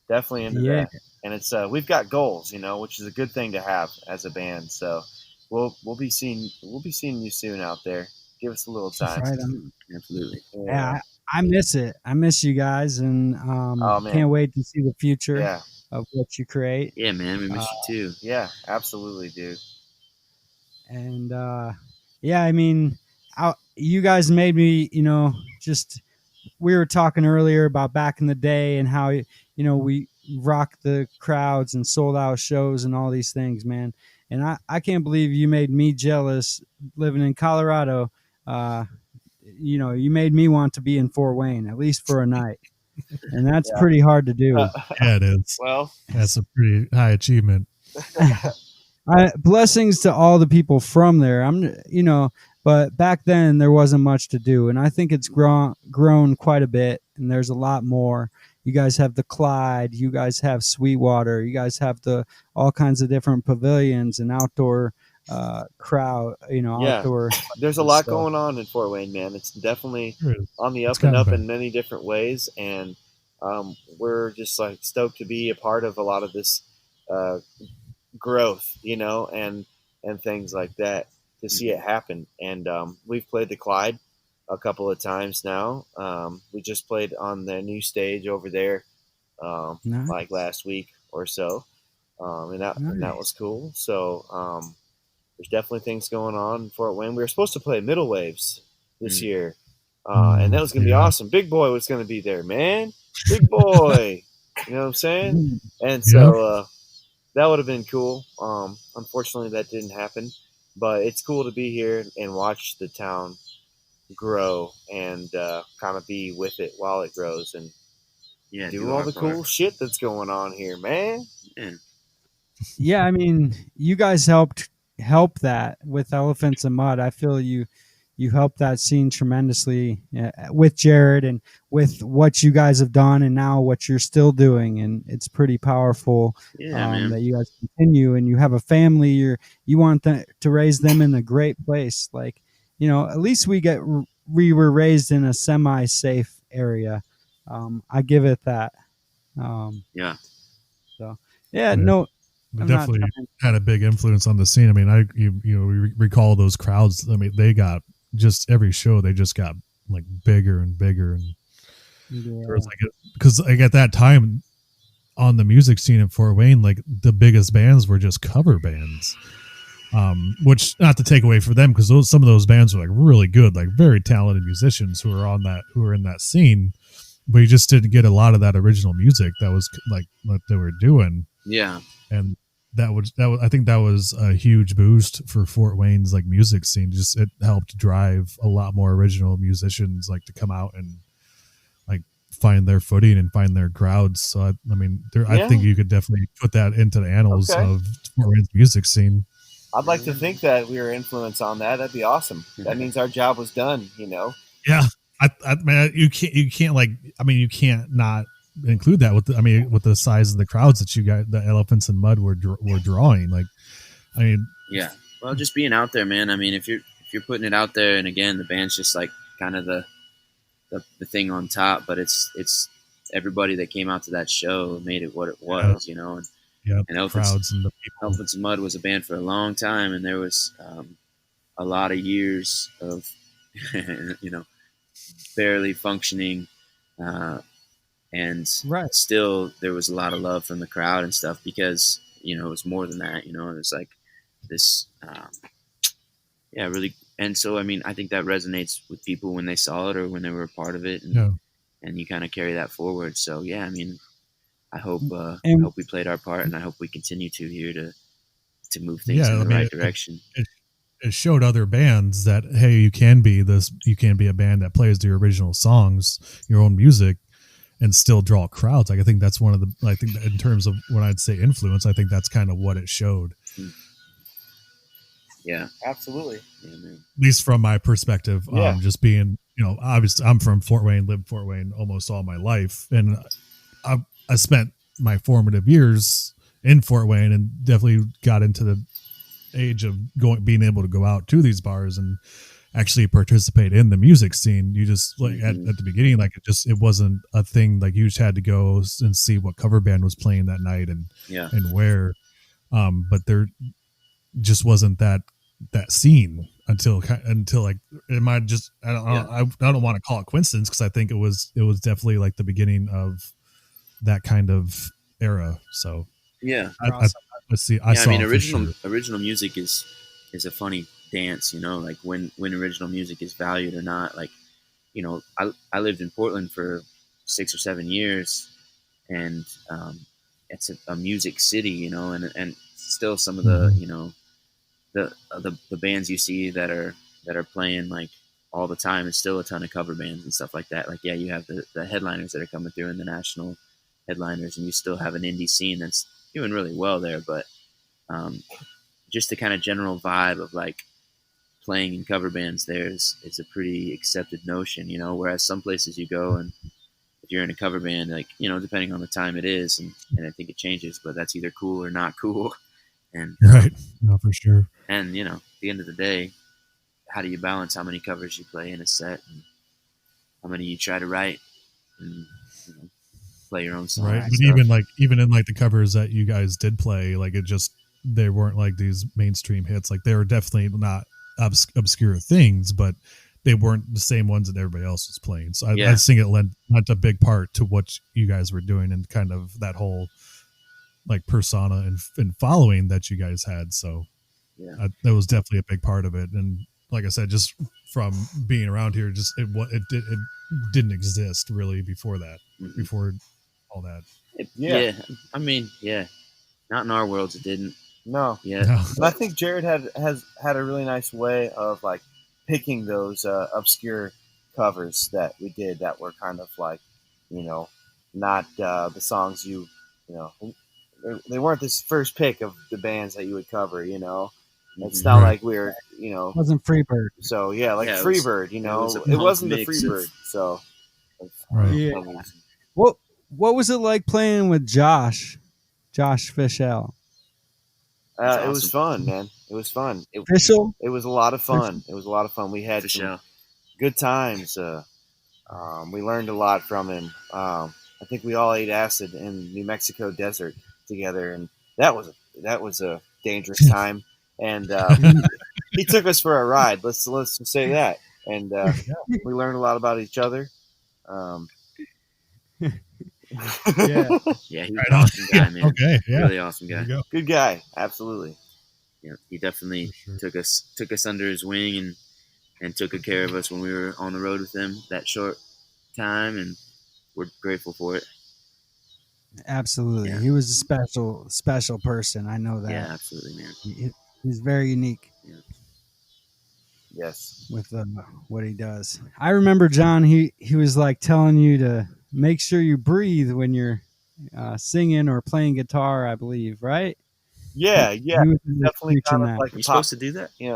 Definitely into that. And it's we've got goals, which is a good thing to have as a band. So we'll be seeing you soon out there. Give us a little time. Right, absolutely. Yeah, I miss it. I miss you guys, and can't wait to see the future of what you create. Yeah, man, we miss you too. Yeah, absolutely, dude. And I mean, you guys made me, just we were talking earlier about back in the day and how we rocked the crowds and sold out shows and all these things, man. And I can't believe you made me jealous living in Colorado. You made me want to be in Fort Wayne, at least for a night. And that's pretty hard to do. Yeah, it is. Well, that's a pretty high achievement. Blessings to all the people from there. But back then there wasn't much to do. And I think it's grown quite a bit. And there's a lot more. You guys have the Clyde. You guys have Sweetwater. You guys have all kinds of different pavilions and outdoor crowd, Yeah, outdoor. there's a lot So going on in Fort Wayne, man. It's definitely There is. on the It's up and gotten up better. in many different ways, and we're just like stoked to be a part of a lot of this uh, growth, and things like that to see it happen. And we've played the Clyde a couple of times now. We just played on the new stage over there, like nice, last week or so, and that nice. was cool. So there's definitely things going on in Fort Wayne. We were supposed to play Middle Waves this Mm. year, and that was going to be Yeah. awesome. Big Boy was going to be there, man. Big Boy, you know what I'm saying? Mhm. And Yep. so that would have been cool. Unfortunately, that didn't happen, but it's cool to be here and watch the town grow and kind of be with it while it grows and Yeah, do do all our the part. cool shit that's going on here, man. Yeah. Yeah, I mean, you guys help that with Elephants and Mud. I feel you helped that scene tremendously with Jared and with what you guys have done and now what you're still doing, and it's pretty powerful Yeah, man. that you guys continue and you have a family. You want to raise them in a great place, like at least we were raised in a semi-safe area. I give it that. Um, Yeah. so yeah, Yeah. no, They I'm not definitely trying. had a big influence on the scene. I mean, we recall those crowds. I mean, they got just every show. They just got like bigger and bigger, and there was Yeah. like because like at that time on the music scene in Fort Wayne, like the biggest bands were just cover bands. Which not to take away from them because some of those bands were like really good, like very talented musicians who were in that scene, but you just didn't get a lot of that original music that was like what they were doing. Yeah. And that was I think that was a huge boost for Fort Wayne's like music scene. Just it helped drive a lot more original musicians like to come out and like find their footing and find their crowds. So I mean, I Yeah. think you could definitely put that into the annals Okay. of Fort Wayne's music scene. I'd like to think that we were influenced on that. That'd be awesome. That means our job was done, Yeah, I mean, you can't like I mean you can't not include that with with the size of the crowds that you got the Elephants and Mud were drawing. Like I mean, Yeah. Well, just being out there, man. I mean, if you're putting it out there, and again, the band's just like kind of the thing on top, but it's everybody that came out to that show made it what it was, And, yeah, and crowds and the people. Elephants and Mud was a band for a long time, and there was a lot of years of barely functioning, and Right. still there was a lot of love from the crowd and stuff because it was more than that. It was like this, yeah, really. And so I mean, I think that resonates with people when they saw it or when they were a part of it, and Yeah, and you kind of carry that forward. So yeah, I mean, I hope And we played our part, and I hope we continue to here to move things yeah. in I the mean, right direction. it showed other bands that hey, you can be a band that plays your original songs, your own music, and still draw crowds. Like I think that's one of the I think that in terms of when I'd say influence, I think that's kind of what it showed. Yeah, Absolutely. yeah, man. At least from my perspective, Yeah. just being obviously I'm from Fort Wayne, lived Fort Wayne almost all my life, and I spent my formative years in Fort Wayne, and definitely got into the age of being able to go out to these bars and actually participate in the music scene. You just like at the beginning, like it wasn't a thing. Like you just had to go and see what cover band was playing that night Yeah, and where. But there just wasn't that scene until like it might just I don't want to call it coincidence because I think it was definitely like the beginning of that kind of era. So yeah. I Yeah, I saw mean, it for sure. original music is a funny dance, like when original music is valued or not. Like, I lived in Portland for 6 or 7 years, and it's a music city, and still some of the the bands you see that are playing like all the time is still a ton of cover bands and stuff like that. Like, yeah, you have the headliners that are coming through and the national headliners, and you still have an indie scene that's doing really well there, but um, just the kind of general vibe of like playing in cover bands there is a pretty accepted notion, whereas some places you go and if you're in a cover band, like, depending on the time it is, and I think it changes, but that's either cool or not cool. And Right. No, for sure. and at the end of the day, how do you balance how many covers you play in a set and how many you try to write and play your own songs Right. and But stuff? even in like the covers that you guys did play, like it just they weren't like these mainstream hits. Like they were definitely not obscure things, but they weren't the same ones that everybody else was playing. So I Yeah. think it lent a big part to what you guys were doing and kind of that whole like persona and following that you guys had. So Yeah. that was definitely a big part of it. And like I said, just from being around here, just it didn't exist really before that, Mhm. before all that. Yeah. I mean, not in our worlds. It didn't. No. Yeah. No. And I think Jared has had a really nice way of like picking those obscure covers that we did that were kind of like, not the songs they weren't this first pick of the bands that you would cover. It's not Right. like we're Wasn't Freebird. So yeah, like Yeah, it was- Freebird, it was a it punk wasn't the mix Freebird. of- So Right. Yeah. What was it like playing with Josh Fischel? That's it was awesome. fun, man. It was fun. Fischel? It was a lot of fun. It was a lot of fun. We had For some sure. good times. We learned a lot from him. I think we all ate acid in New Mexico desert together, and that was a dangerous time. And he took us for a ride. Let's just say that. And we learned a lot about each other. Yeah. Yeah, he was Right an on. awesome guy, man. Okay. Yeah. Really awesome There guy. you go. Good guy, absolutely. Yeah, he definitely For sure. took us under his wing and took good care of us when we were on the road with him that short time, and we're grateful for it. Absolutely. Yeah. He was a special person. I know that. Yeah, absolutely, man. He's very unique Yes. with what he does. I remember John. He was like telling you to make sure you breathe when you're singing or playing guitar. I believe, right? Yeah. He was Definitely preaching kind of that. like Are you a supposed to do that? He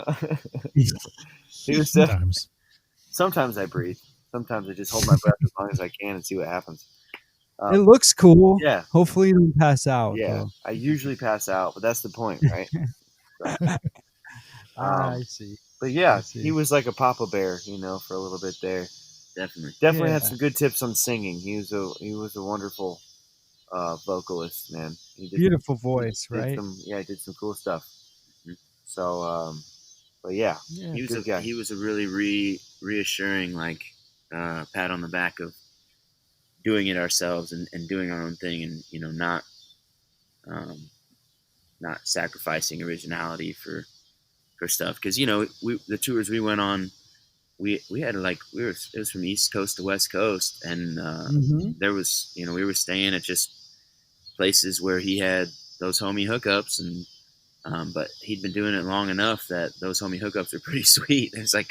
was Sometimes. Sometimes I breathe. Sometimes I just hold my breath as long as I can and see what happens. It looks cool. Yeah. Hopefully you don't pass out. Yeah. Though. I usually pass out, but that's the point, right? I see. But yeah, I see. he was like a Papa Bear, for a little bit there. Definitely. Definitely had Yeah. some good tips on singing. He was a wonderful vocalist, man. He did, Beautiful voice, did right? he did some cool stuff. Mhm. So, but yeah, Yeah. He was good guy. he was a really reassuring like pat on the back of doing it ourselves and doing our own thing and not sacrificing originality for stuff because the tours we went on we had like it was from East Coast to West Coast and Mhm. there was we were staying at just places where he had those homie hookups and but he'd been doing it long enough that those homie hookups are pretty sweet. There's like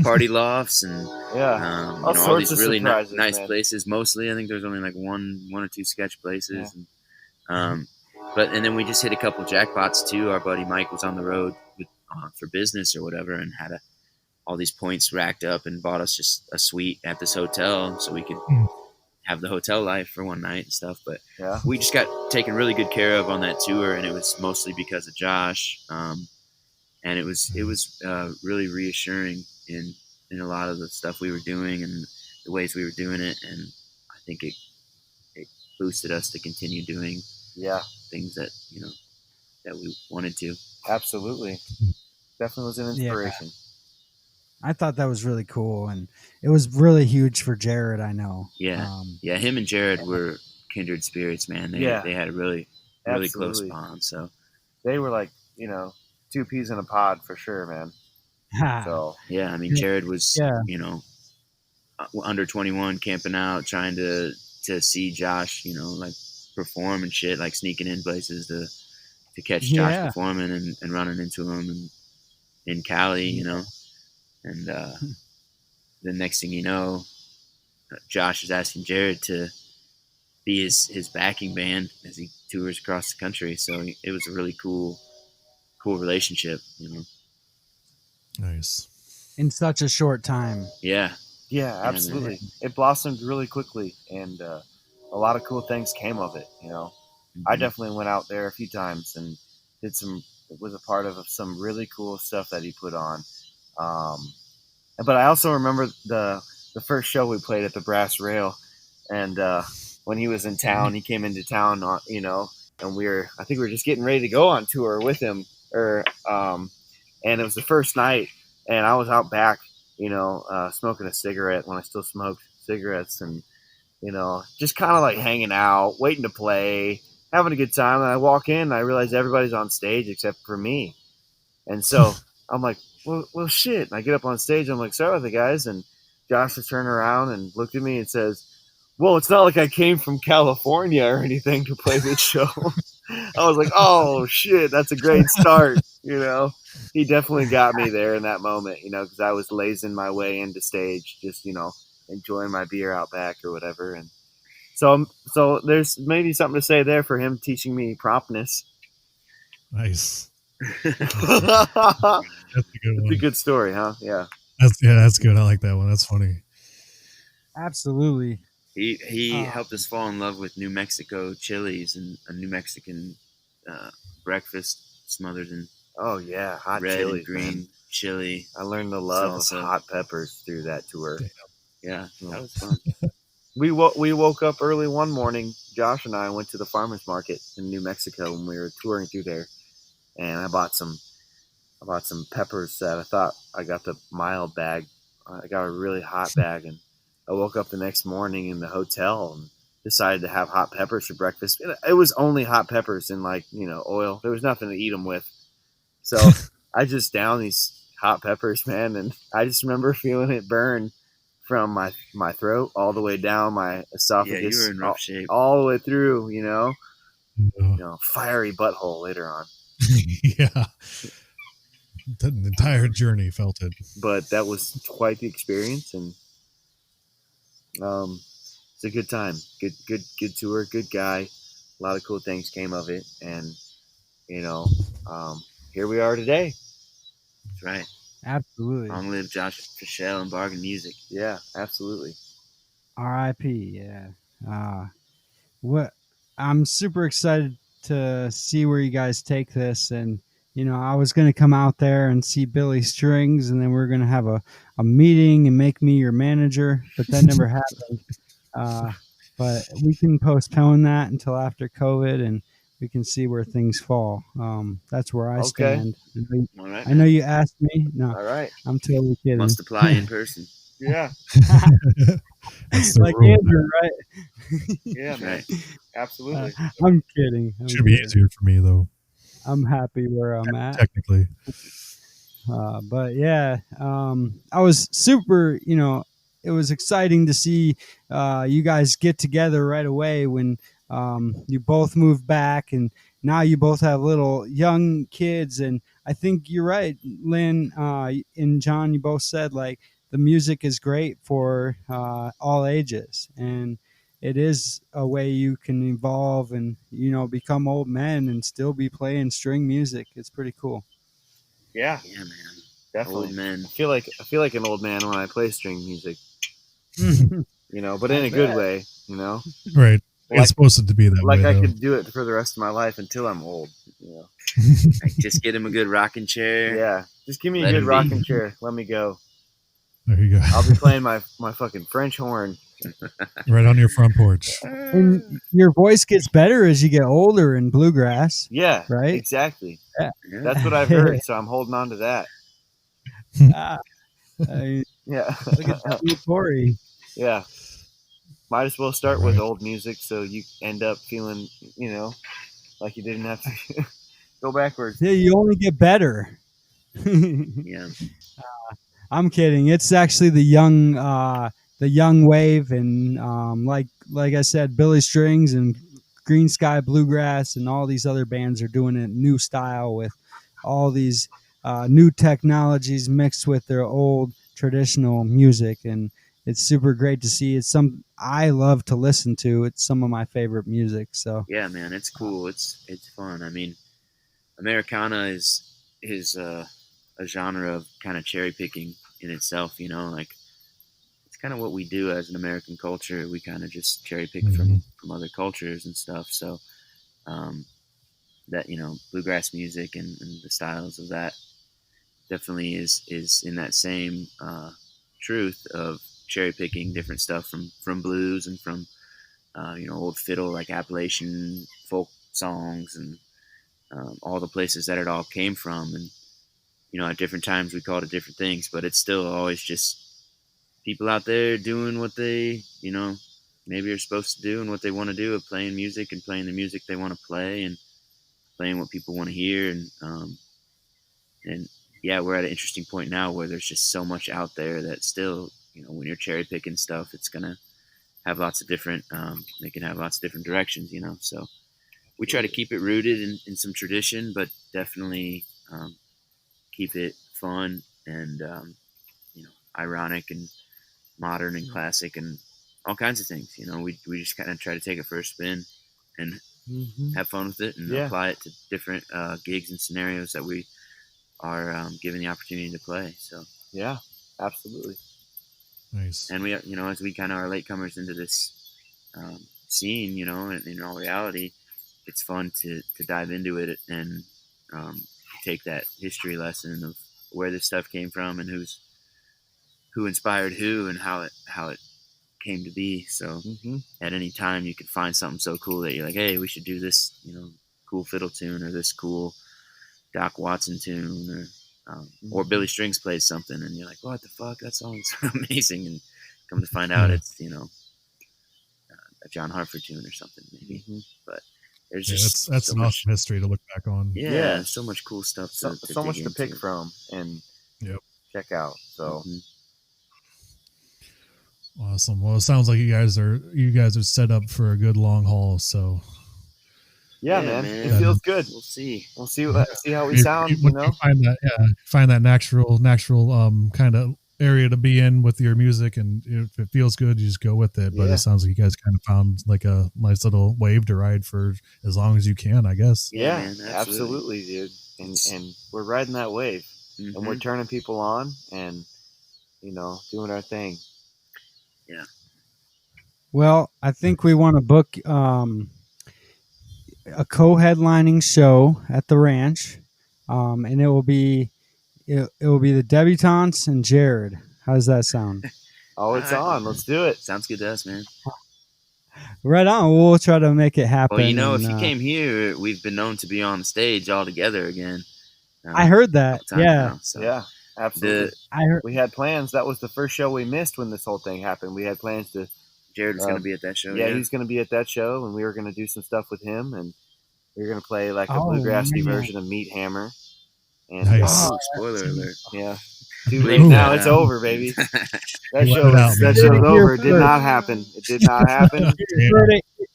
party lofts and Yeah, all all sorts these of really surprises, nice man. places. Mostly, I think there's only like one or two sketch places. Yeah. And, and then we just hit a couple jackpots too. Our buddy Mike was on the road for business or whatever, and had all these points racked up, and bought us just a suite at this hotel so we could have the hotel life for one night and stuff. But Yeah. we just got taken really good care of on that tour, and it was mostly because of Josh. And it was really reassuring in a lot of the stuff we were doing and the ways we were doing it, and I think it boosted us to continue doing Yeah, things that that we wanted to. absolutely. Definitely was an Yeah. inspiration. I thought that was really cool, and it was really huge for Jared. I know. Yeah, yeah. Him and Jared were kindred spirits, man. They had a really close Absolutely. bond. So They were like, two peas in a pod for sure, man. So yeah, I mean, Jared was Yeah. Under 21, camping out, trying to see Josh, like perform and shit, like sneaking in places to catch Josh Yeah. performing and running into him in Cali, and the next thing you know, Josh is asking Jared to be his backing band as he tours across the country. So it was a really cool relationship, Nice. In such a short time. Yeah, yeah, absolutely. It blossomed really quickly, and a lot of cool things came of it. I definitely went out there a few times, and was a part of some really cool stuff that he put on. Um, but I also remember the first show we played at the Brass Rail, and when he was in town, he came into town, and I think we were just getting ready to go on tour with him, and it was the first night, and I was out back, smoking a cigarette when I still smoked cigarettes, and just kind of like hanging out, waiting to play, having a good time. And I walk in, and I realize everybody's on stage except for me, and so I'm like, well, shit. And I get up on stage. I'm like, sorry about the guys, and Josh just turned around and looked at me and says, well, it's not like I came from California or anything to play this show. I was like, oh, shit, that's a great start. He definitely got me there in that moment, because I was lazing my way into stage, just, enjoying my beer out back or whatever. And so there's maybe something to say there for him teaching me promptness. Nice. That's That's a good a one. good story, huh? Yeah. That's good. I like that one. That's funny. Absolutely. He helped us fall in love with New Mexico chilies and a New Mexican breakfast smothered in Oh yeah, hot red chili, and green chili. I learned the love salsa. of hot peppers through that tour. Yeah, that was fun. We woke up early one morning. Josh and I went to the farmers market in New Mexico when we were touring through there, and I bought some peppers that I thought I got the mild bag. I got a really hot bag, and I woke up the next morning in the hotel and decided to have hot peppers for breakfast. It was only hot peppers and oil. There was nothing to eat them with. So I just downed these hot peppers, man, and I just remember feeling it burn from my throat all the way down my esophagus. Yeah, you were in rough shape. All the way through, Yeah. fiery butthole later on. Yeah. The entire journey felt it. But that was quite the experience, and it's a good time. Good tour, good guy. A lot of cool things came of it, and here we are today. That's right. Absolutely. Long live Josh Fischel and Bargain Music. Yeah, absolutely. R.I.P. Yeah. What I'm super excited to see where you guys take this, and I was going to come out there and see Billy Strings, and then we're going to have a meeting and make me your manager, but that never happened. But we can postpone that until after COVID, and we can see where things fall. That's where I stand. All right. I know you asked me. No, All right. I'm totally kidding. Must apply in person. Yeah. That's the Like rule. Andrew, right? Yeah, man. Right. Absolutely. I'm kidding. Should be easier for me though. I'm happy where I'm at. Technically. But yeah, I was super, it was exciting to see you guys get together right away when you both moved back, and now you both have little young kids. And I think you're right, Lynn and John, you both said like the music is great for all ages, and it is a way you can evolve and become old men and still be playing string music. It's pretty cool. Yeah, Yeah, man. definitely. Old men. I feel like an old man when I play string music, but in I a good bet. way, Right. Like- It's supposed to be that like way. I though. could do it for the rest of my life until I'm old. Like, just get him a good rocking chair. Yeah, just give me a Let good him be. rocking chair. Let me go. There you go. I'll be playing my fucking French horn. Right on your front porch. And your voice gets better as you get older in bluegrass. Yeah, Right? exactly. Yeah. That's what I've heard, so I'm holding on to that. I mean, Yeah, look at that new Corey. yeah. Might as well start with old music, so you end up feeling, like you didn't have to go backwards. Yeah, you only get better. Yeah. I'm kidding. It's actually the young wave, and like I said, Billy Strings and Green Sky Bluegrass and all these other bands are doing a new style with all these new technologies mixed with their old traditional music, and it's super great to see. It's I love to listen to. It's some of my favorite music. So Yeah, man, it's cool. It's fun. I mean, Americana is a genre of kind of cherry picking in itself. Like it's kind of what we do as an American culture. We kind of just cherry pick from other cultures and stuff. So that, bluegrass music and the styles of that definitely is in that same truth of cherry picking different stuff from blues and from old fiddle, like Appalachian folk songs, and all the places that it all came from. And at different times we called it different things, but it's still always just people out there doing what they maybe are supposed to do and what they want to do, of playing music and playing the music they want to play and playing what people want to hear. And yeah, we're at an interesting point now where there's just so much out there that still, when you're cherry picking stuff, it's gonna have lots of different they can have lots of different directions, so we try to keep it rooted in some tradition, but definitely keep it fun and ironic and modern and classic and all kinds of things. We just kind of try to take it for a spin and have fun with it and apply it to different gigs and scenarios that we are given the opportunity to play. So yeah, absolutely. Nice. And we, as we kind of are latecomers into this scene, and in all reality, it's fun to dive into it and take that history lesson of where this stuff came from and who inspired who and how it came to be. So at any time you could find something so cool that you're like, hey, we should do this, cool fiddle tune or this cool Doc Watson tune or Billy Strings plays something and you're like, what the fuck, that song's amazing, and come to find out it's a John Hartford tune or something maybe. But there's just that's an awesome history to look back on. Yeah, so much cool stuff so much to pick from and check out. So awesome. Well, it sounds like you guys are set up for a good long haul. So yeah, man, it feels good. We'll see how we sound. Find that natural kind of area to be in with your music, and if it feels good, you just go with it. But it sounds like you guys kind of found like a nice little wave to ride for as long as you can, I guess. Yeah, man, absolutely, dude. And we're riding that wave, and we're turning people on, and doing our thing. Yeah. Well, I think we want to book a co-headlining show at the ranch, and it will be the Debutants and Jared. How does that sound? Oh, it's on. Let's do it. Sounds good to us, man. Right on. We'll try to make it happen. Well, if you came here, we've been known to be on the stage all together again. I heard that. Yeah. Now, so. Yeah, absolutely. We had plans. That was the first show we missed when this whole thing happened. We had plans to. Jared was going to be at that show. Yeah, he's going to be at that show, and we were going to do some stuff with him, and we were going to play like a bluegrassy version of Meat Hammer. And nice. Spoiler alert! Yeah, too late now. It's over, baby. That show's over. It did not happen. It did not happen.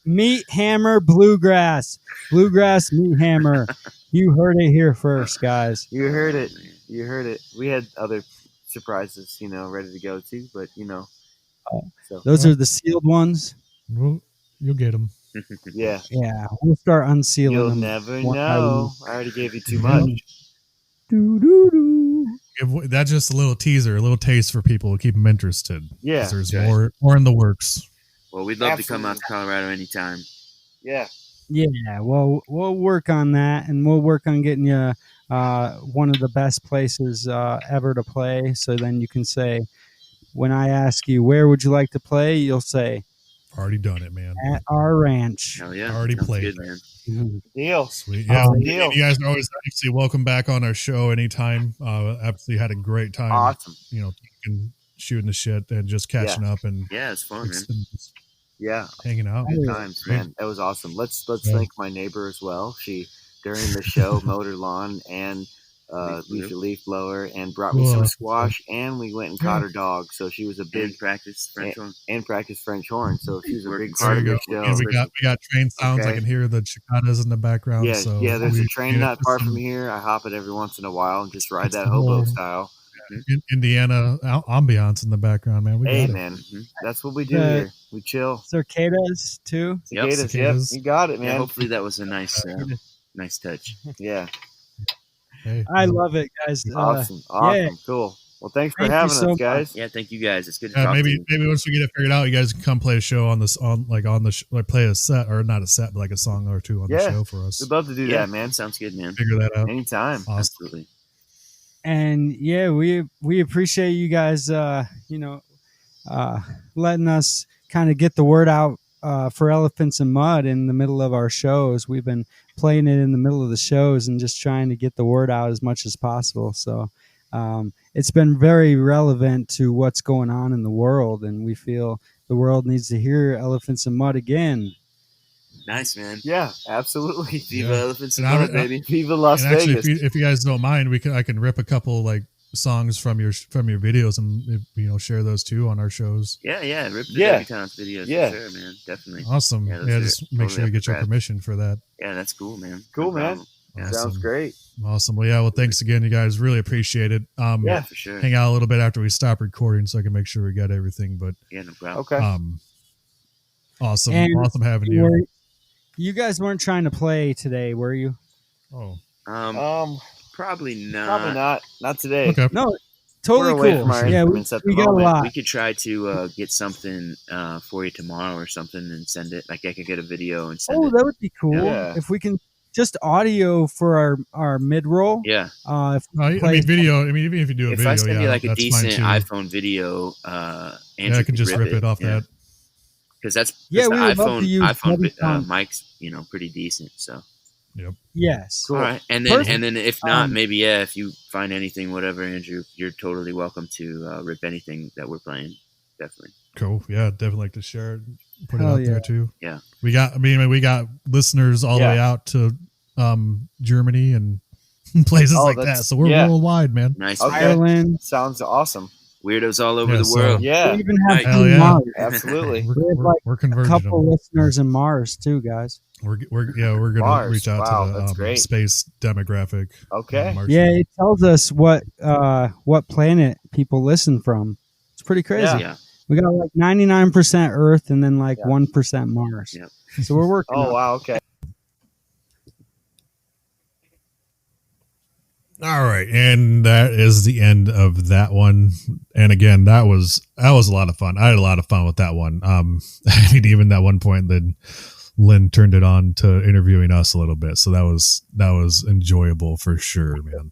Meat Hammer Bluegrass Meat Hammer. You heard it here first, guys. You heard it. We had other surprises, ready to go too, but so those are the sealed ones. Well, you'll get them. Yeah. We'll start unsealing them. You'll never know. I already gave you too much. That's just a little teaser, a little taste for people to keep them interested. Yeah. There's more in the works. Well, we'd love to come out to Colorado anytime. Yeah. Yeah. Well, we'll work on that, and we'll work on getting you one of the best places ever to play. So then you can say, when I ask you, where would you like to play? You'll say, already done it, man. At our ranch. Hell yeah. Already Sounds played. Good, man. Deal. Sweet. Yeah. Deal. You guys are always actually welcome back on our show anytime. Absolutely had a great time. Awesome. Shooting the shit and just catching up and it's fun, man. Yeah. Hanging out. Good times, man. That was awesome. Let's thank my neighbor as well. She during the show mowed her lawn and used a leaf blower and brought me some squash, and we went and caught her dog. So she was a big practice French horn. And practice French horn. So she was a big part of the show. And we got train sounds. I can hear the cicadas in the background. Yeah, so there's a train not far from here. I hop it every once in a while and just ride that hobo style. Indiana ambiance in the background, man. Man, that's what we do here. We chill. Cicadas too. Cicadas. Yep, you got it, man. Yeah, hopefully that was a nice touch. Yeah. Hey, I love it, guys. Awesome. Cool. Well, thanks for Thank you having so us, guys. Yeah, thank you guys. It's good to talk maybe to you. maybe once we get it figured out, you guys can come play a show on this like play a set, or not a set, but like a song or two on the Yeah. show for us. We'd love to do Yeah, that, man. Sounds good, man. Figure that out. Anytime. Awesome. Absolutely. And yeah, we appreciate you guys, letting us kind of get the word out for Elephants in Mud in the middle of our shows. We've been playing it in the middle of the shows and just trying to get the word out as much as possible. So it's been very relevant to what's going on in the world, and we feel the world needs to hear Elephants in Mud again. Nice, man. Yeah, absolutely. Viva Elephants in And Mud, baby. Viva Las And actually, Vegas. if you guys don't mind, I can rip a couple like songs from your videos and share those too on our shows. Yeah. Rip the Yeah. Debutants videos Yeah. for sure, man. Definitely. Awesome. Yeah, those Yeah, are just make sure totally we up get for your grabs. permission for that. Yeah, that's cool, man. Cool, No man. problem. Yeah. Awesome. Sounds great. Awesome. Well, thanks again, you guys. Really appreciate it. Yeah, for sure. Hang out a little bit after we stop recording so I can make sure we got everything. But Yeah, no problem. Okay. awesome. And Awesome having you. You guys weren't trying to play today, were you? Oh, Probably not. Probably not. Not today. okay. No, totally We're away cool. from our Yeah, instruments at the we got a moment. lot. We could try to get something for you tomorrow or something and send it. Like I could get a video and send Oh, it. that would be cool. Yeah. If we can just audio for our mid roll. Yeah. If we I mean, play- video. I mean, even if you do a If video, I send yeah, you like a that's fine decent too. iPhone video, Andrew Yeah, I can just rip it off that. because that's Yeah, the we would love to use iPhone Heavy Fun. mic's pretty decent. So Yes. Cool. all right, and Perfect. then if not, Um, maybe if you find anything, whatever, Andrew, you're totally welcome to rip anything that we're playing. Definitely. Cool. Yeah, definitely like to share it, put Hell it out yeah. there too. Yeah. We got listeners all the Yeah. way out to Germany and places Oh, like that. that's- So we're yeah. worldwide, man. Nice. Okay. Ireland. Sounds awesome. Weirdos all over Yeah, the so- world. We Yeah, even have Hell some yeah. Mars. absolutely. We're, We have we're, like we're A converging couple them. listeners in Mars too, guys. We're gonna Mars. reach out Wow, to that's the great. space demographic. Okay. Martian. Yeah, it tells us what planet people listen from. It's pretty crazy. Yeah. Yeah. We got like 99% Earth and then like Yeah. 1% Mars. Yep. So we're working. Oh on it. wow. Okay. All right, and that is the end of that one. And again, that was a lot of fun. I had a lot of fun with that one. I mean, even at one point, then Lynn turned it on to interviewing us a little bit, so that was enjoyable for sure, man.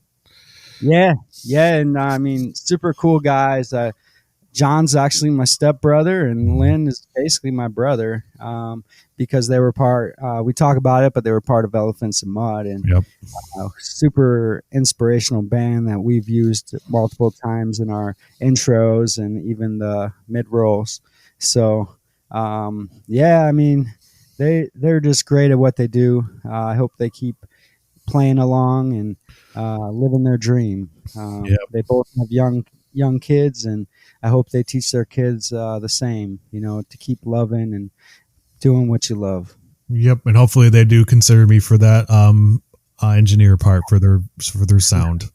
Yeah, and I mean, super cool guys. John's actually my stepbrother, and Lynn is basically my brother because they were part. We talk about it, but they were part of Elephants in Mud, and Yep. super inspirational band that we've used multiple times in our intros and even the mid rolls. So, yeah, I mean, they're just great at what they do. I hope they keep playing along and living their dream. Yep. They both have young kids, and I hope they teach their kids the same, to keep loving and doing what you love. Yep, and hopefully they do consider me for that engineer part for their sound.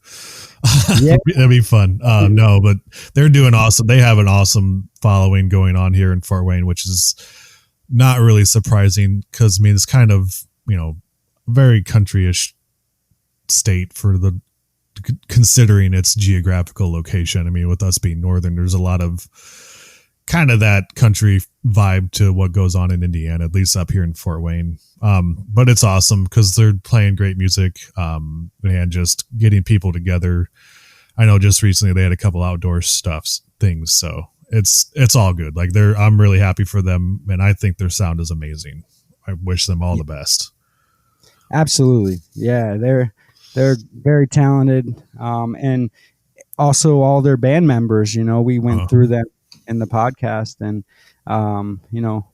Yeah. That'd be fun. No, but they're doing awesome. They have an awesome following going on here in Fort Wayne, which is not really surprising because I mean it's kind of very countryish state for the considering its geographical location. I mean, with us being northern, there's a lot of kind of that country vibe to what goes on in Indiana, at least up here in Fort Wayne. But it's awesome because they're playing great music and just getting people together. I know just recently they had a couple outdoor things, so it's all good. Like I'm really happy for them, and I think their sound is amazing. I wish them all the best. Absolutely. Yeah, they're very talented. And also all their band members, we went through them in the podcast, and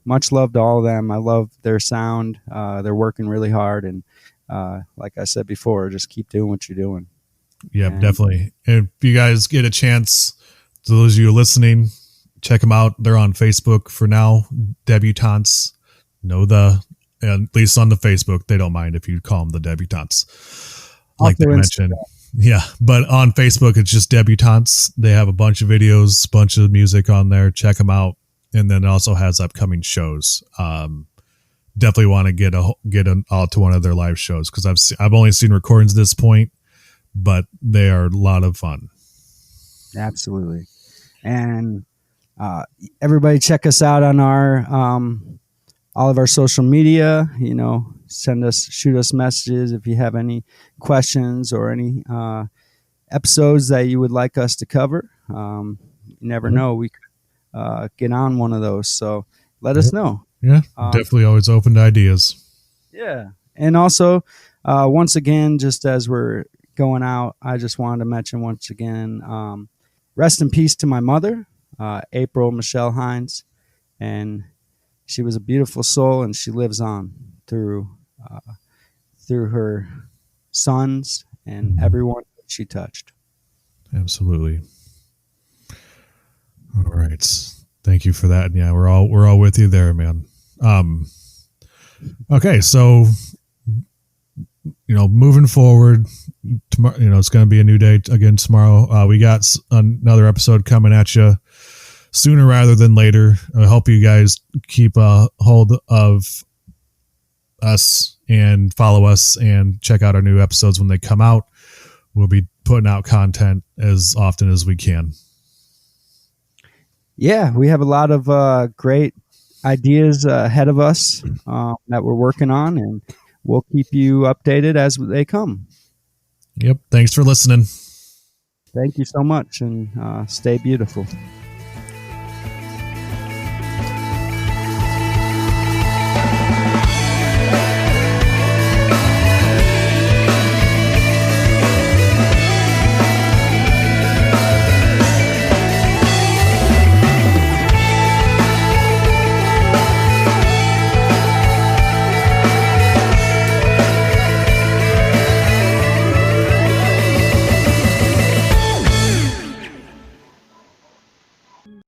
much love to all of them. I love their sound. They're working really hard, and like I said before, just keep doing what you're doing. Yeah, And- definitely. And if you guys get a chance, to those of you listening, check them out. They're on Facebook for now. Debutants. At least on the Facebook, they don't mind if you call them the Debutants. Like they Also mentioned. Yeah, but on Facebook, it's just Debutants. They have a bunch of videos, bunch of music on there. Check them out. And then it also has upcoming shows. Definitely want to get out to one of their live shows because I've only seen recordings at this point, but they are a lot of fun. Absolutely. And everybody check us out on our all of our social media. Shoot us messages if you have any questions or any episodes that you would like us to cover. You never know, we could get on one of those, so let us know. Yeah, definitely always open to ideas. Yeah. And also, once again, just as we're going out, I just wanted to mention once again, rest in peace to my mother, April Michelle Hines. And she was a beautiful soul, and she lives on through her sons and everyone she touched. Absolutely. All right. Thank you for that. Yeah, we're all with you there, man. Okay, so moving forward, tomorrow, it's going to be a new day again tomorrow. We got another episode coming at you sooner rather than later. I hope you guys keep a hold of us and follow us and check out our new episodes when they come out. We'll be putting out content as often as we can. Yeah, we have a lot of great ideas ahead of us that we're working on, and we'll keep you updated as they come. Yep. Thanks for listening. Thank you so much, and stay beautiful.